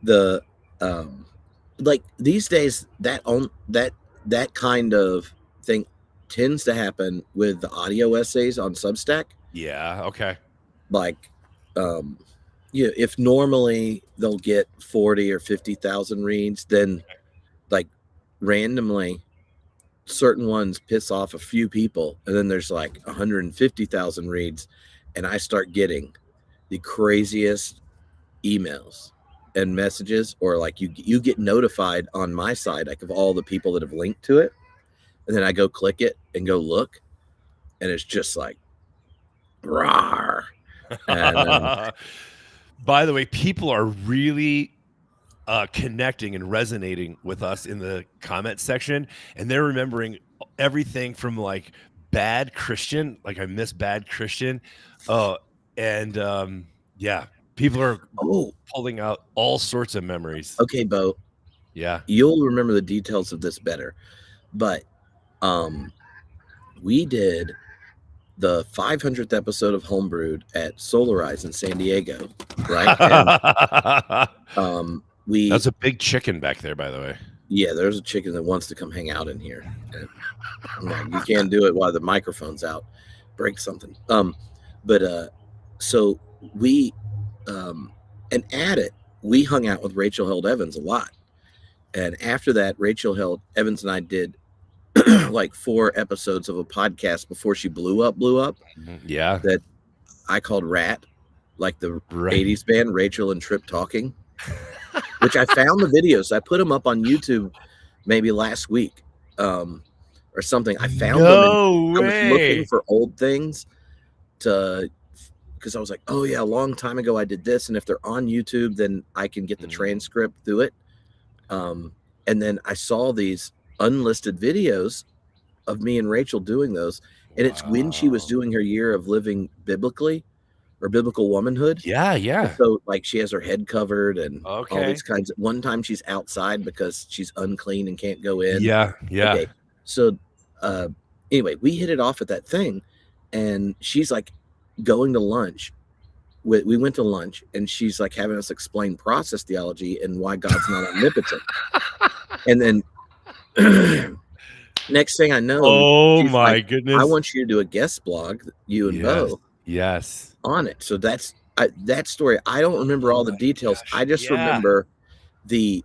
The like these days that kind of thing tends to happen with the audio essays on Substack. Yeah. Okay. Like, if normally they'll get 40 or 50,000 reads, then like randomly certain ones piss off a few people, and then there's like 150,000 reads, and I start getting the craziest emails and messages, or like you get notified on my side, like of all the people that have linked to it, and then I go click it and go look, and it's just like rawr. And by the way, people are really connecting and resonating with us in the comment section, and they're remembering everything from like bad Christian, like I miss bad Christian, and yeah, people are pulling out all sorts of memories. Okay, Bo. Yeah, you'll remember the details of this better, but we did the 500th episode of Homebrewed at Solarize in San Diego, right? And that's a big chicken back there, by the way. Yeah, there's a chicken that wants to come hang out in here. And you can't do it while the microphone's out. Break something. So we and at it, we hung out with Rachel Held Evans a lot. And after that, Rachel Held Evans and I did like 4 episodes of a podcast before she blew up. Yeah. That I called Rat, like the 80s band, Rachel and Tripp Talking, which I found the videos. I put them up on YouTube maybe last week or something. I found them. And I was looking for old things because I was like, oh yeah, a long time ago I did this. And if they're on YouTube, then I can get the transcript through it. And then I saw these unlisted videos of me and Rachel doing those. And it's when she was doing her year of living biblically or biblical womanhood. Yeah. And so like she has her head covered and all these kinds of, one time she's outside because she's unclean and can't go in. Yeah. Okay. So anyway, we hit it off at that thing, and she's like going to lunch. We went to lunch, and she's like having us explain process theology and why God's not omnipotent. And then next thing I know, oh my like, goodness, I want you to do a guest blog, you and Bo. Yes. On it. So that's that story. I don't remember all the details. I just remember the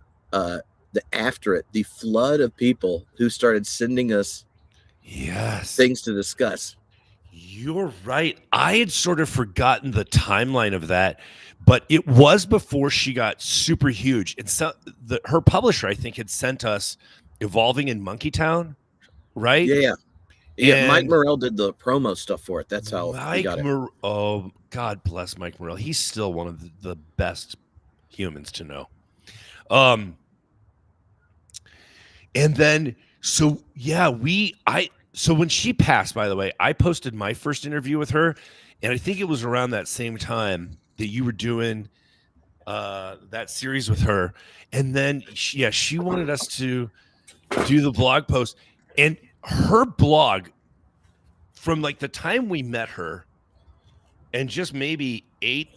after it, the flood of people who started sending us things to discuss. You're right. I had sort of forgotten the timeline of that, but it was before she got super huge. And so her publisher, I think, had sent us Evolving in Monkey Town, right? Yeah. Mike Morrell did the promo stuff for it. That's how we got it. Oh, God bless Mike Morrell. He's still one of the best humans to know. And then, so yeah, so when she passed, by the way, I posted my first interview with her, and I think it was around that same time that you were doing that series with her. And then, she wanted us to do the blog post, and her blog, from like the time we met her and just maybe 8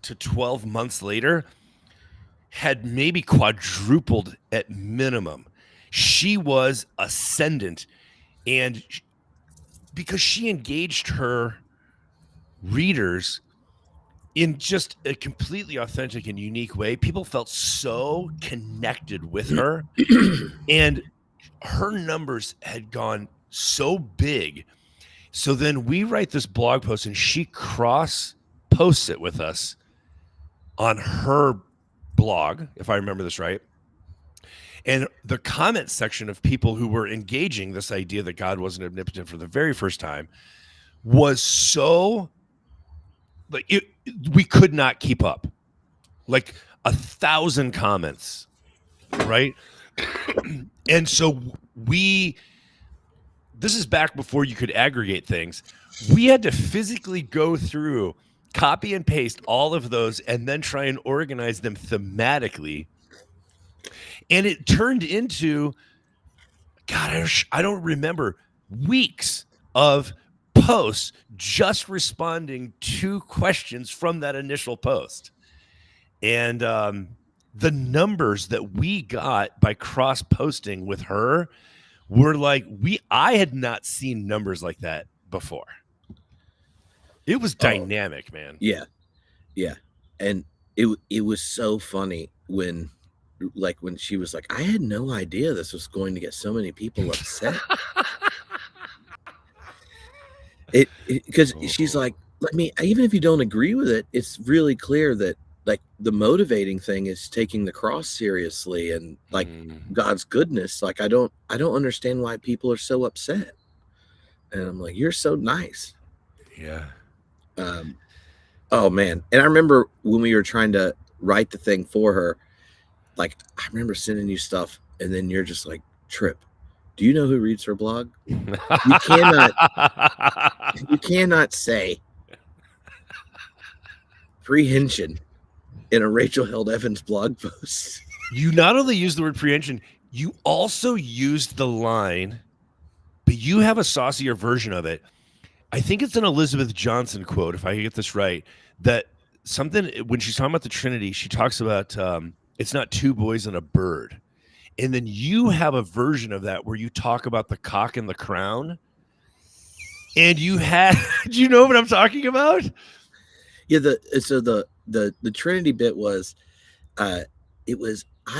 to 12 months later, had maybe quadrupled at minimum. She was ascendant, and because she engaged her readers in just a completely authentic and unique way, people felt so connected with her, and her numbers had gone so big. So then we write this blog post, and she cross posts it with us on her blog, if I remember this right. And the comment section of people who were engaging this idea that God wasn't omnipotent for the very first time was so like we could not keep up. Like 1,000 comments, right? And so this is back before you could aggregate things. We had to physically go through, copy and paste all of those, and then try and organize them thematically. And it turned into, God, I don't remember, weeks of posts just responding to questions from that initial post. And the numbers that we got by cross-posting with her were like, I had not seen numbers like that before. It was dynamic, man. Yeah. And it was so funny when like when she was like, I had no idea this was going to get so many people upset. Because she's like, even if you don't agree with it, it's really clear that like the motivating thing is taking the cross seriously and like God's goodness. Like I don't understand why people are so upset. And I'm like, you're so nice. Yeah. Oh man. And I remember when we were trying to write the thing for her, like I remember sending you stuff and then you're just like, Tripp, do you know who reads her blog? You cannot say prehension in a Rachel Held Evans blog post. You not only used the word prehension, you also used the line, but you have a saucier version of it. I think it's an Elizabeth Johnson quote, if I get this right, that something when she's talking about the Trinity, she talks about it's not two boys and a bird. And then you have a version of that where you talk about the cock and the crown. And you had, do you know what I'm talking about? Yeah, the Trinity bit was, I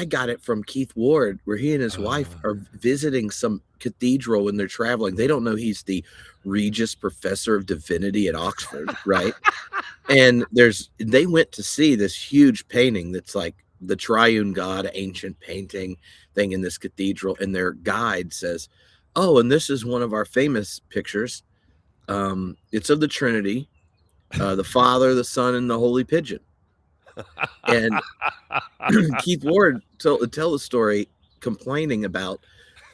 got it from Keith Ward, where he and his wife are visiting some cathedral when they're traveling. They don't know he's the Regius Professor of Divinity at Oxford, right? And they went to see this huge painting that's like the triune God, ancient painting thing in this cathedral, and their guide says, "Oh, and this is one of our famous pictures. It's of the Trinity, the Father, the Son, and the Holy Pigeon." And Keith Ward tell the story complaining about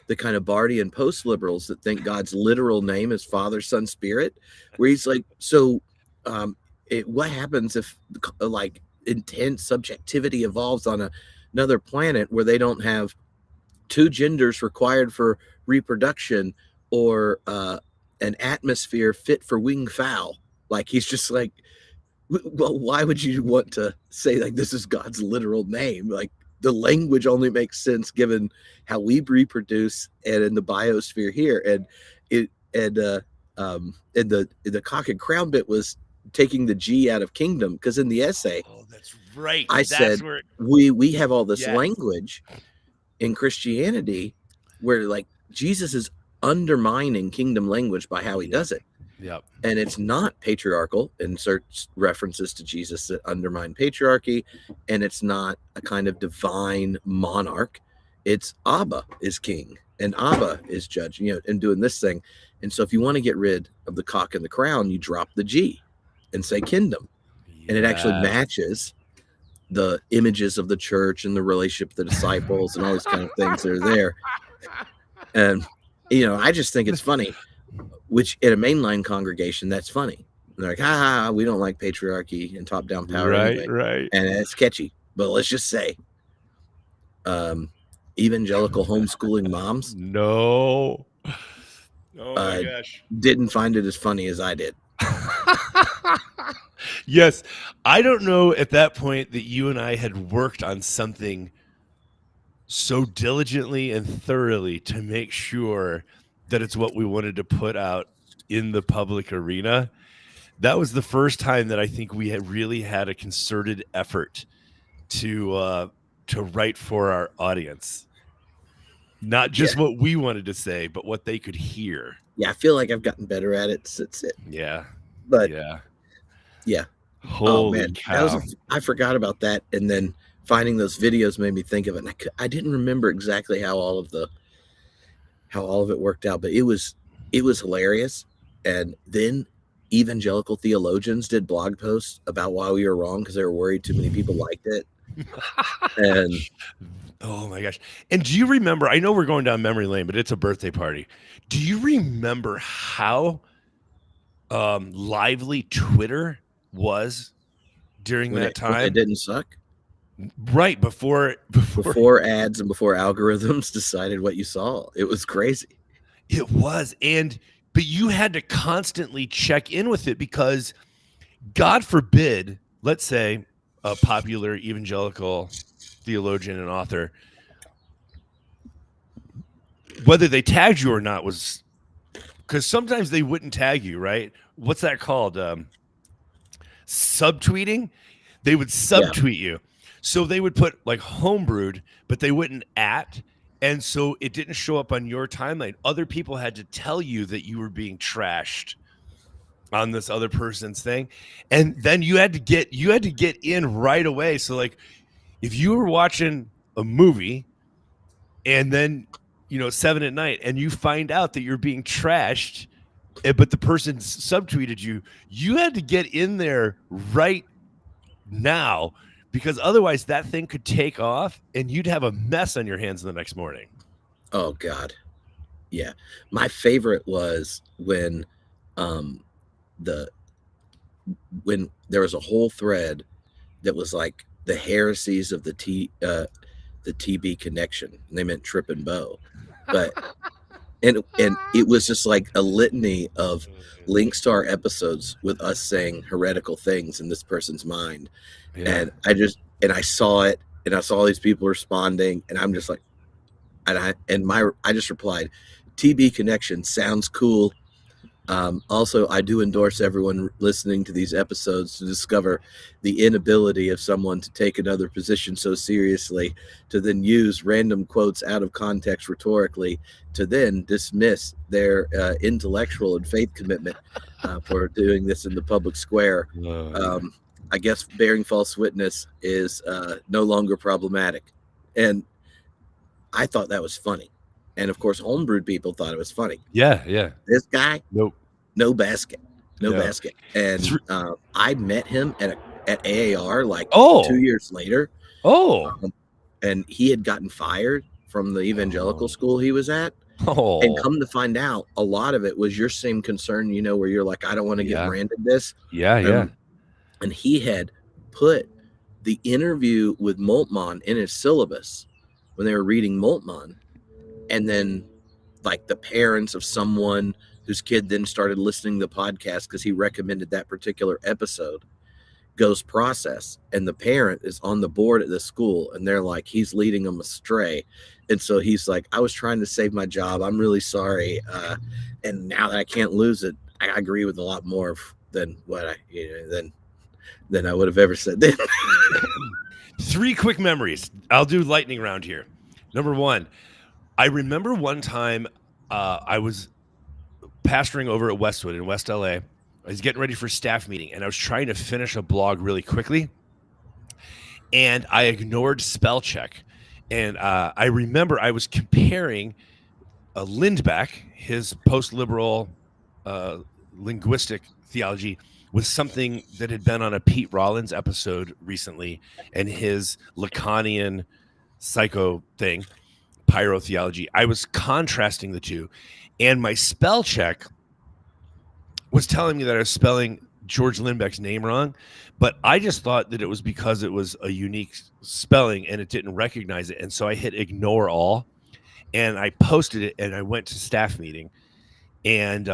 the kind of Bardian post-liberals that think God's literal name is Father, Son, Spirit, where he's like, so what happens if like intense subjectivity evolves on another planet where they don't have two genders required for reproduction or an atmosphere fit for winged fowl? Like he's just like, well, why would you want to say like this is God's literal name? Like the language only makes sense given how we reproduce and in the biosphere here. And the cock and crown bit was taking the G out of kingdom, because in the essay, that's right. I said we have all this language in Christianity where like Jesus is undermining kingdom language by how he does it. Yep. And it's not patriarchal, inserts references to Jesus that undermine patriarchy, and it's not a kind of divine monarch. It's Abba is king and Abba is judge, and doing this thing. And so if you want to get rid of the cock and the crown, you drop the G and say kingdom. And it actually matches the images of the church and the relationship with the disciples and all these kind of things that are there. And, I just think it's funny. Which in a mainline congregation, that's funny. They're like, we don't like patriarchy and top-down power. Right. And it's catchy. But let's just say, evangelical homeschooling moms. No. Oh my gosh. Didn't find it as funny as I did. Yes. I don't know at that point that you and I had worked on something so diligently and thoroughly to make sure that it's what we wanted to put out in the public arena. That was the first time that I think we had really had a concerted effort to write for our audience. Not just what we wanted to say, but what they could hear. Yeah, I feel like I've gotten better at it since it. Yeah. But yeah. Holy cow. I forgot about that, and then finding those videos made me think of it. And I didn't remember exactly how all of it worked out, but it was hilarious. And then evangelical theologians did blog posts about why we were wrong because they were worried too many people liked it. And oh my gosh. And do you remember, I know we're going down memory lane, but it's a birthday party. Do you remember how lively Twitter was during that time? When it didn't suck? Right, before ads and before algorithms decided what you saw. It was crazy. It was. But you had to constantly check in with it because God forbid, let's say a popular evangelical theologian and author, whether they tagged you or not was because sometimes they wouldn't tag you, right? What's that called? Subtweeting? They would subtweet you. So they would put like homebrewed, but they wouldn't at. And so it didn't show up on your timeline. Other people had to tell you that you were being trashed on this other person's thing. And then you had to get in right away. So like if you were watching a movie and then, 7 at night and you find out that you're being trashed, but the person subtweeted you, you had to get in there right now, because otherwise that thing could take off and you'd have a mess on your hands the next morning. Oh God. Yeah. My favorite was when when there was a whole thread that was like the heresies of the TB connection. And they meant Tripp and Bo. But and it was just like a litany of links to our episodes with us saying heretical things in this person's mind. Yeah. And I saw it, and I saw these people responding, and I'm just like, I just replied, TB connection sounds cool. Also, I do endorse everyone listening to these episodes to discover the inability of someone to take another position so seriously, to then use random quotes out of context rhetorically, to then dismiss their intellectual and faith commitment for doing this in the public square. I guess bearing false witness is no longer problematic. And I thought that was funny. And of course, homebrewed people thought it was funny. Yeah, yeah. This guy, nope, no basket. And I met him at AAR like 2 years later. And he had gotten fired from the evangelical school he was at. And come to find out, a lot of it was your same concern, where you're like, I don't want to get branded this. Yeah. And he had put the interview with Moltmann in his syllabus when they were reading Moltmann. And then like the parents of someone whose kid then started listening to the podcast because he recommended that particular episode goes process. And the parent is on the board at the school, and they're like, he's leading them astray. And so he's like, I was trying to save my job. I'm really sorry. And now that I can't lose it, I agree with a lot more than what than I would have ever said then. 3 quick memories. I'll do lightning round here. Number 1, I remember one time I was pastoring over at Westwood in West LA. I was getting ready for a staff meeting, and I was trying to finish a blog really quickly, and I ignored spell check. And I remember I was comparing Lindback, his post-liberal linguistic theology, with something that had been on a Pete Rollins episode recently, and his Lacanian psycho thing, pyrotheology. I was contrasting the two, and my spell check was telling me that I was spelling George Lindbeck's name wrong, but I just thought that it was because it was a unique spelling and it didn't recognize it. And so I hit ignore all, and I posted it, and I went to staff meeting. And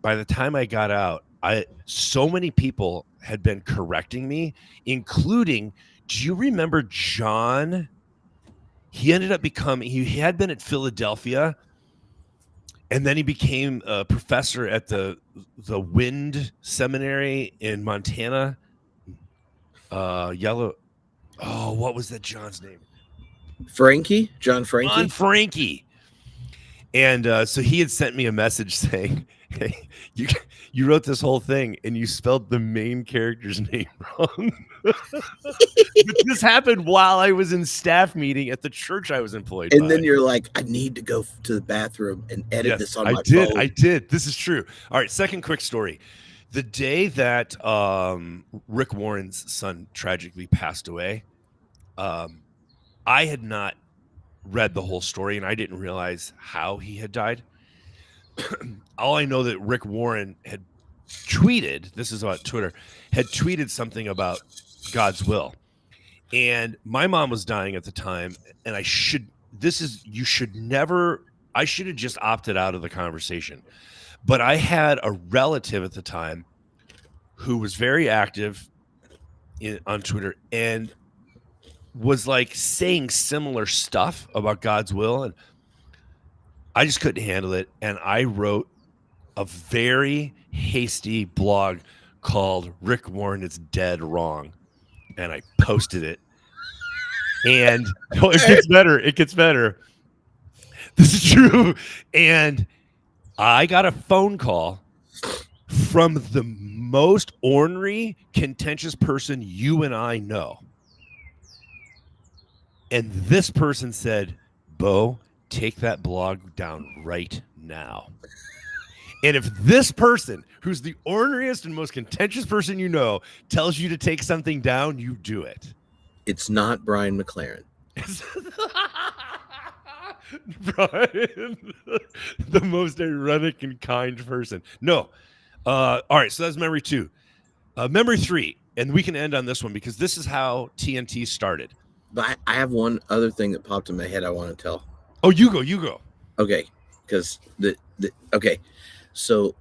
by the time I got out, so many people had been correcting me, including, do you remember John? He ended up he had been at Philadelphia, and then he became a professor at the Wind Seminary in Montana. What was that John's name? John Frankie. And so he had sent me a message saying, hey, you wrote this whole thing and you spelled the main character's name wrong. But this happened while I was in staff meeting at the church I was employed by. And then you're like, I need to go to the bathroom and edit this on my phone. I did. This is true. All right, second quick story. The day that Rick Warren's son tragically passed away, I had not read the whole story, and I didn't realize how he had died. All I know that Rick Warren had tweeted, this is about Twitter, had tweeted something about God's will. And my mom was dying at the time, and I should have just opted out of the conversation. But I had a relative at the time who was very active on Twitter and was like saying similar stuff about God's will, and I just couldn't handle it. And I wrote a very hasty blog called Rick Warren is Dead Wrong. And I posted it. And it gets better. It gets better. This is true. And I got a phone call from the most ornery, contentious person you and I know. And this person said, Bo, take that blog down right now. And if this person, who's the orneriest and most contentious person you know, tells you to take something down, you do it. It's not Brian McLaren. Brian, the most ironic and kind person. No. All right, so that's memory 2. Memory 3, and we can end on this one because this is how TNT started. But I have one other thing that popped in my head I want to tell. Oh, you go. Okay, because okay, so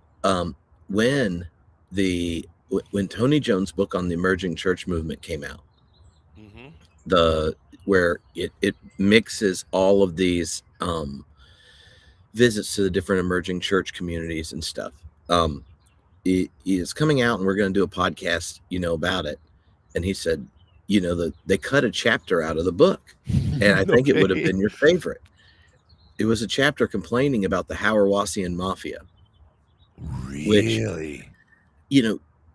when Tony Jones' book on the emerging church movement came out, where it mixes all of these visits to the different emerging church communities and stuff. It is coming out, and we're going to do a podcast, about it. And he said, they cut a chapter out of the book, and I think it would have been your favorite. It was a chapter complaining about the Hauwersian mafia. Really? Which,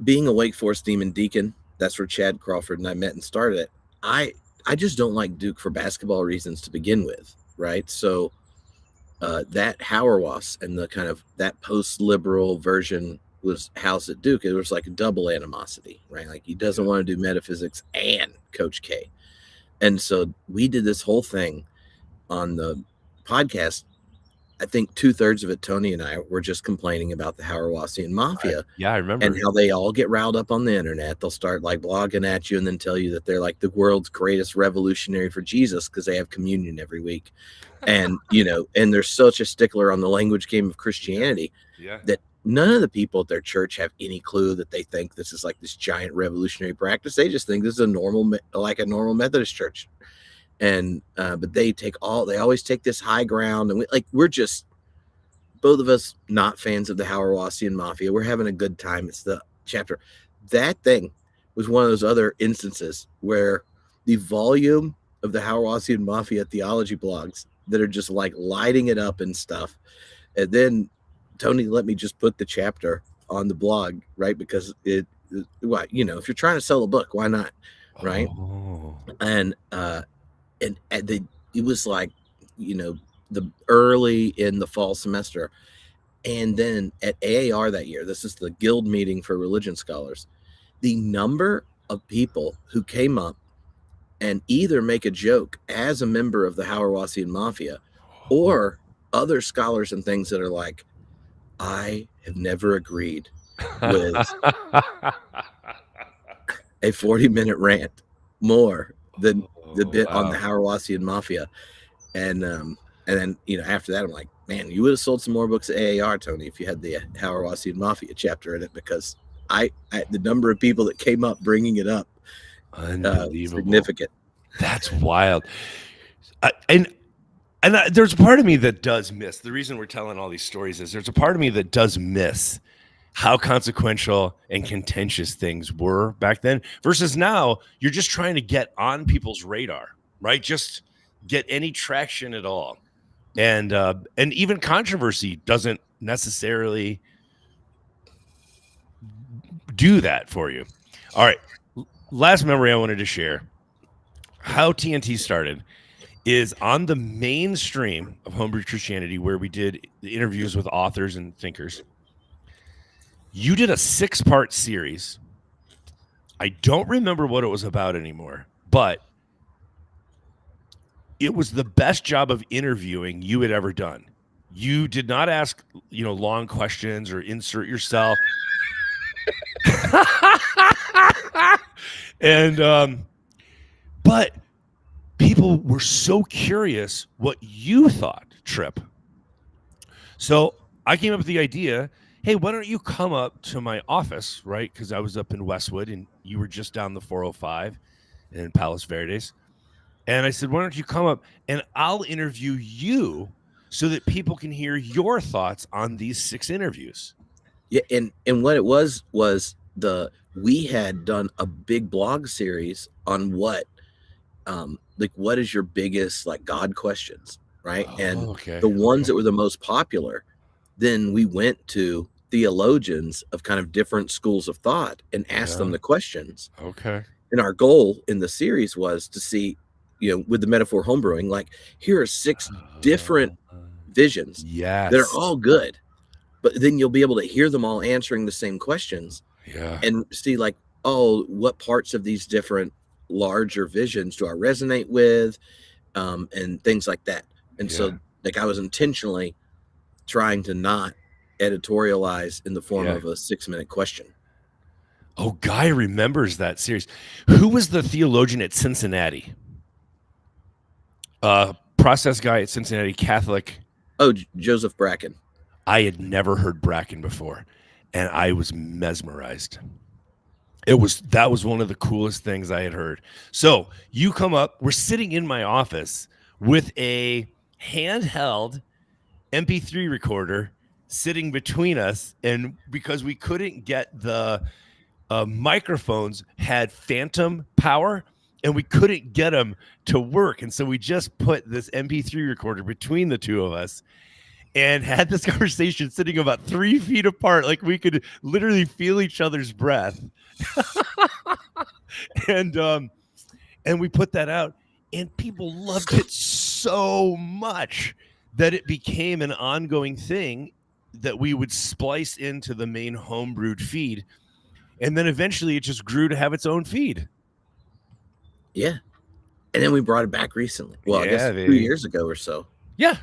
being a Wake Forest demon deacon, that's where Chad Crawford and I met and started it. I just don't like Duke for basketball reasons to begin with, right? So that Hauerwas and the kind of that post-liberal version was housed at Duke. It was like a double animosity, right? Like he doesn't want to do metaphysics and Coach K. And so we did this whole thing on the podcast. I think 2/3 of it, Tony and I were just complaining about the Hauwersian mafia. Yeah, I remember. And how they all get riled up on the internet. They'll start like blogging at you and then tell you that they're like the world's greatest revolutionary for Jesus because they have communion every week. And, and they're such a stickler on the language game of Christianity that none of the people at their church have any clue that they think this is like this giant revolutionary practice. They just think this is a normal Methodist church. And but they always take this high ground, and we're just both of us not fans of the Hauwersian mafia. We're having a good time. It's the chapter. That thing was one of those other instances where the volume of the Hauwersian mafia theology blogs that are just like lighting it up and stuff. And then Tony let me just put the chapter on the blog, right? Because if you're trying to sell a book, why not, right? Oh. And it was like, the early in the fall semester. And then at AAR that year, this is the Guild meeting for religion scholars, the number of people who came up and either make a joke as a member of the Hauwersian mafia or other scholars and things that are like, I have never agreed with a 40-minute rant more than the bit on the Hauwersian mafia. And then, after that, I'm like, man, you would have sold some more books at AAR, Tony, if you had the Hauwersian mafia chapter in it, because the number of people that came up bringing it up, unbelievable, significant. That's wild. And there's a part of me that does miss, the reason we're telling all these stories is there's a part of me that does miss how consequential and contentious things were back then versus now. You're just trying to get on people's radar, right? Just get any traction at all. And even controversy doesn't necessarily do that for you. All right. Last memory I wanted to share, how TNT started is on the main stream of Homebrew Christianity, where we did the interviews with authors and thinkers. You did a 6-part series. I don't remember what it was about anymore, but it was the best job of interviewing you had ever done. You did not ask, long questions or insert yourself. And, but people were so curious what you thought, Tripp. So I came up with the idea, hey, why don't you come up to my office, right? Because I was up in Westwood and you were just down the 405 in Palos Verdes. And I said, why don't you come up and I'll interview you so that people can hear your thoughts on these 6 interviews. Yeah, and what it was we had done a big blog series on what like, what is your biggest like God questions, right? And okay. the ones that were the most popular, then we went to theologians of kind of different schools of thought and asked them the questions. Okay. And our goal in the series was to see, with the metaphor homebrewing, like, here are 6 different visions that are all good, but then you'll be able to hear them all answering the same questions and see, like, oh, what parts of these different larger visions do I resonate with, and things like that. And so, like, I was intentionally trying to not editorialize in the form of a 6-minute question. Oh, Guy remembers that series. Who was the theologian at Cincinnati? Process guy at Cincinnati, Catholic. Oh, Joseph Bracken. I had never heard Bracken before, and I was mesmerized. That was one of the coolest things I had heard. So you come up, we're sitting in my office with a handheld MP3 recorder sitting between us, and because we couldn't get the microphones had phantom power, and we couldn't get them to work, and so we just put this MP3 recorder between the two of us and had this conversation sitting about 3 feet apart, like we could literally feel each other's breath. And we put that out, and people loved it so much that it became an ongoing thing that we would splice into the main homebrewed feed. And then eventually it just grew to have its own feed. Yeah. And then we brought it back recently. Well, I guess 2 years ago or so. Yeah.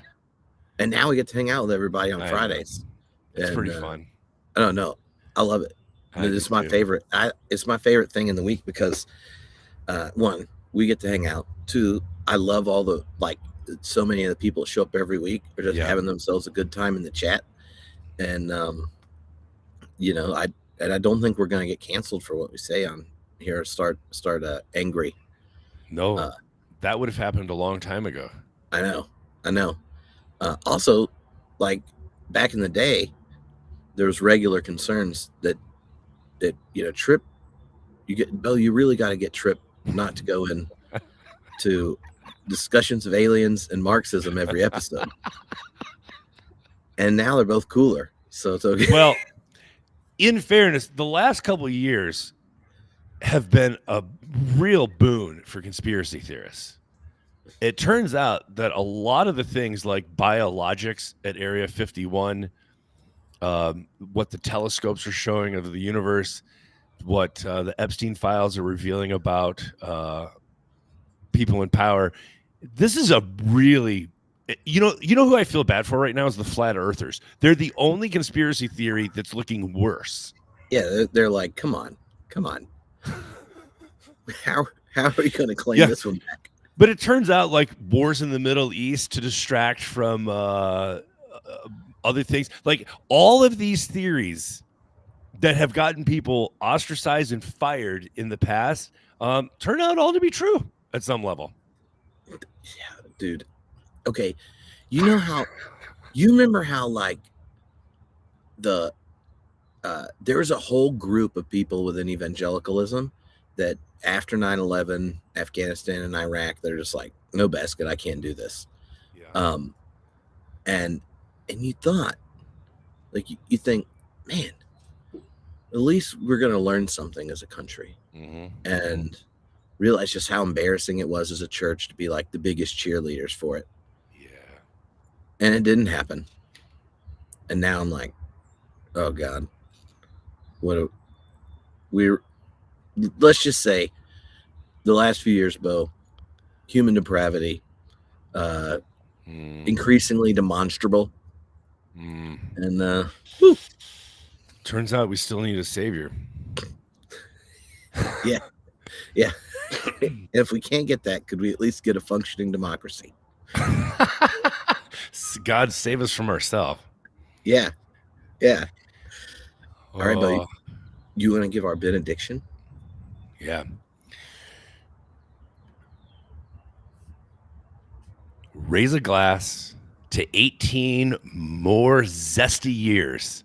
And now we get to hang out with everybody on Fridays. It's pretty fun. I don't know. I love it. It's my favorite. It's my favorite thing in the week because, 1, we get to hang out. 2, I love all the, like, so many of the people that show up every week are just having themselves a good time in the chat. And, I don't think we're going to get canceled for what we say on here. Start angry. No, that would have happened a long time ago. I know. Also, like, back in the day, there was regular concerns that Tripp, you really got to get Tripp not to go in to discussions of aliens and Marxism every episode. And now they're both cooler, so it's okay. Well, in fairness, the last couple of years have been a real boon for conspiracy theorists. It turns out that a lot of the things like biologics at Area 51, what the telescopes are showing of the universe, what the Epstein files are revealing about people in power, this is a really, you know who I feel bad for right now is the flat earthers. They're the only conspiracy theory that's looking worse. Yeah, they're like, come on. How are you going to claim this one back? But it turns out, like, wars in the Middle East to distract from other things, like all of these theories that have gotten people ostracized and fired in the past, turn out all to be true at some level. Yeah, dude. Okay, you remember how, like, there was a whole group of people within evangelicalism that after 9/11, Afghanistan and Iraq, they're just like, no basket, I can't do this. Yeah. And you thought, like, you think, man, at least we're going to learn something as a country, and realize just how embarrassing it was as a church to be like the biggest cheerleaders for it. Yeah. And it didn't happen. And now I'm like, oh God, let's just say the last few years, Bo, human depravity, increasingly demonstrable. And turns out we still need a savior. Yeah. If we can't get that, could we at least get a functioning democracy? God save us from ourselves. Yeah. All right, buddy. You want to give our benediction? Yeah. Raise a glass to 18 more zesty years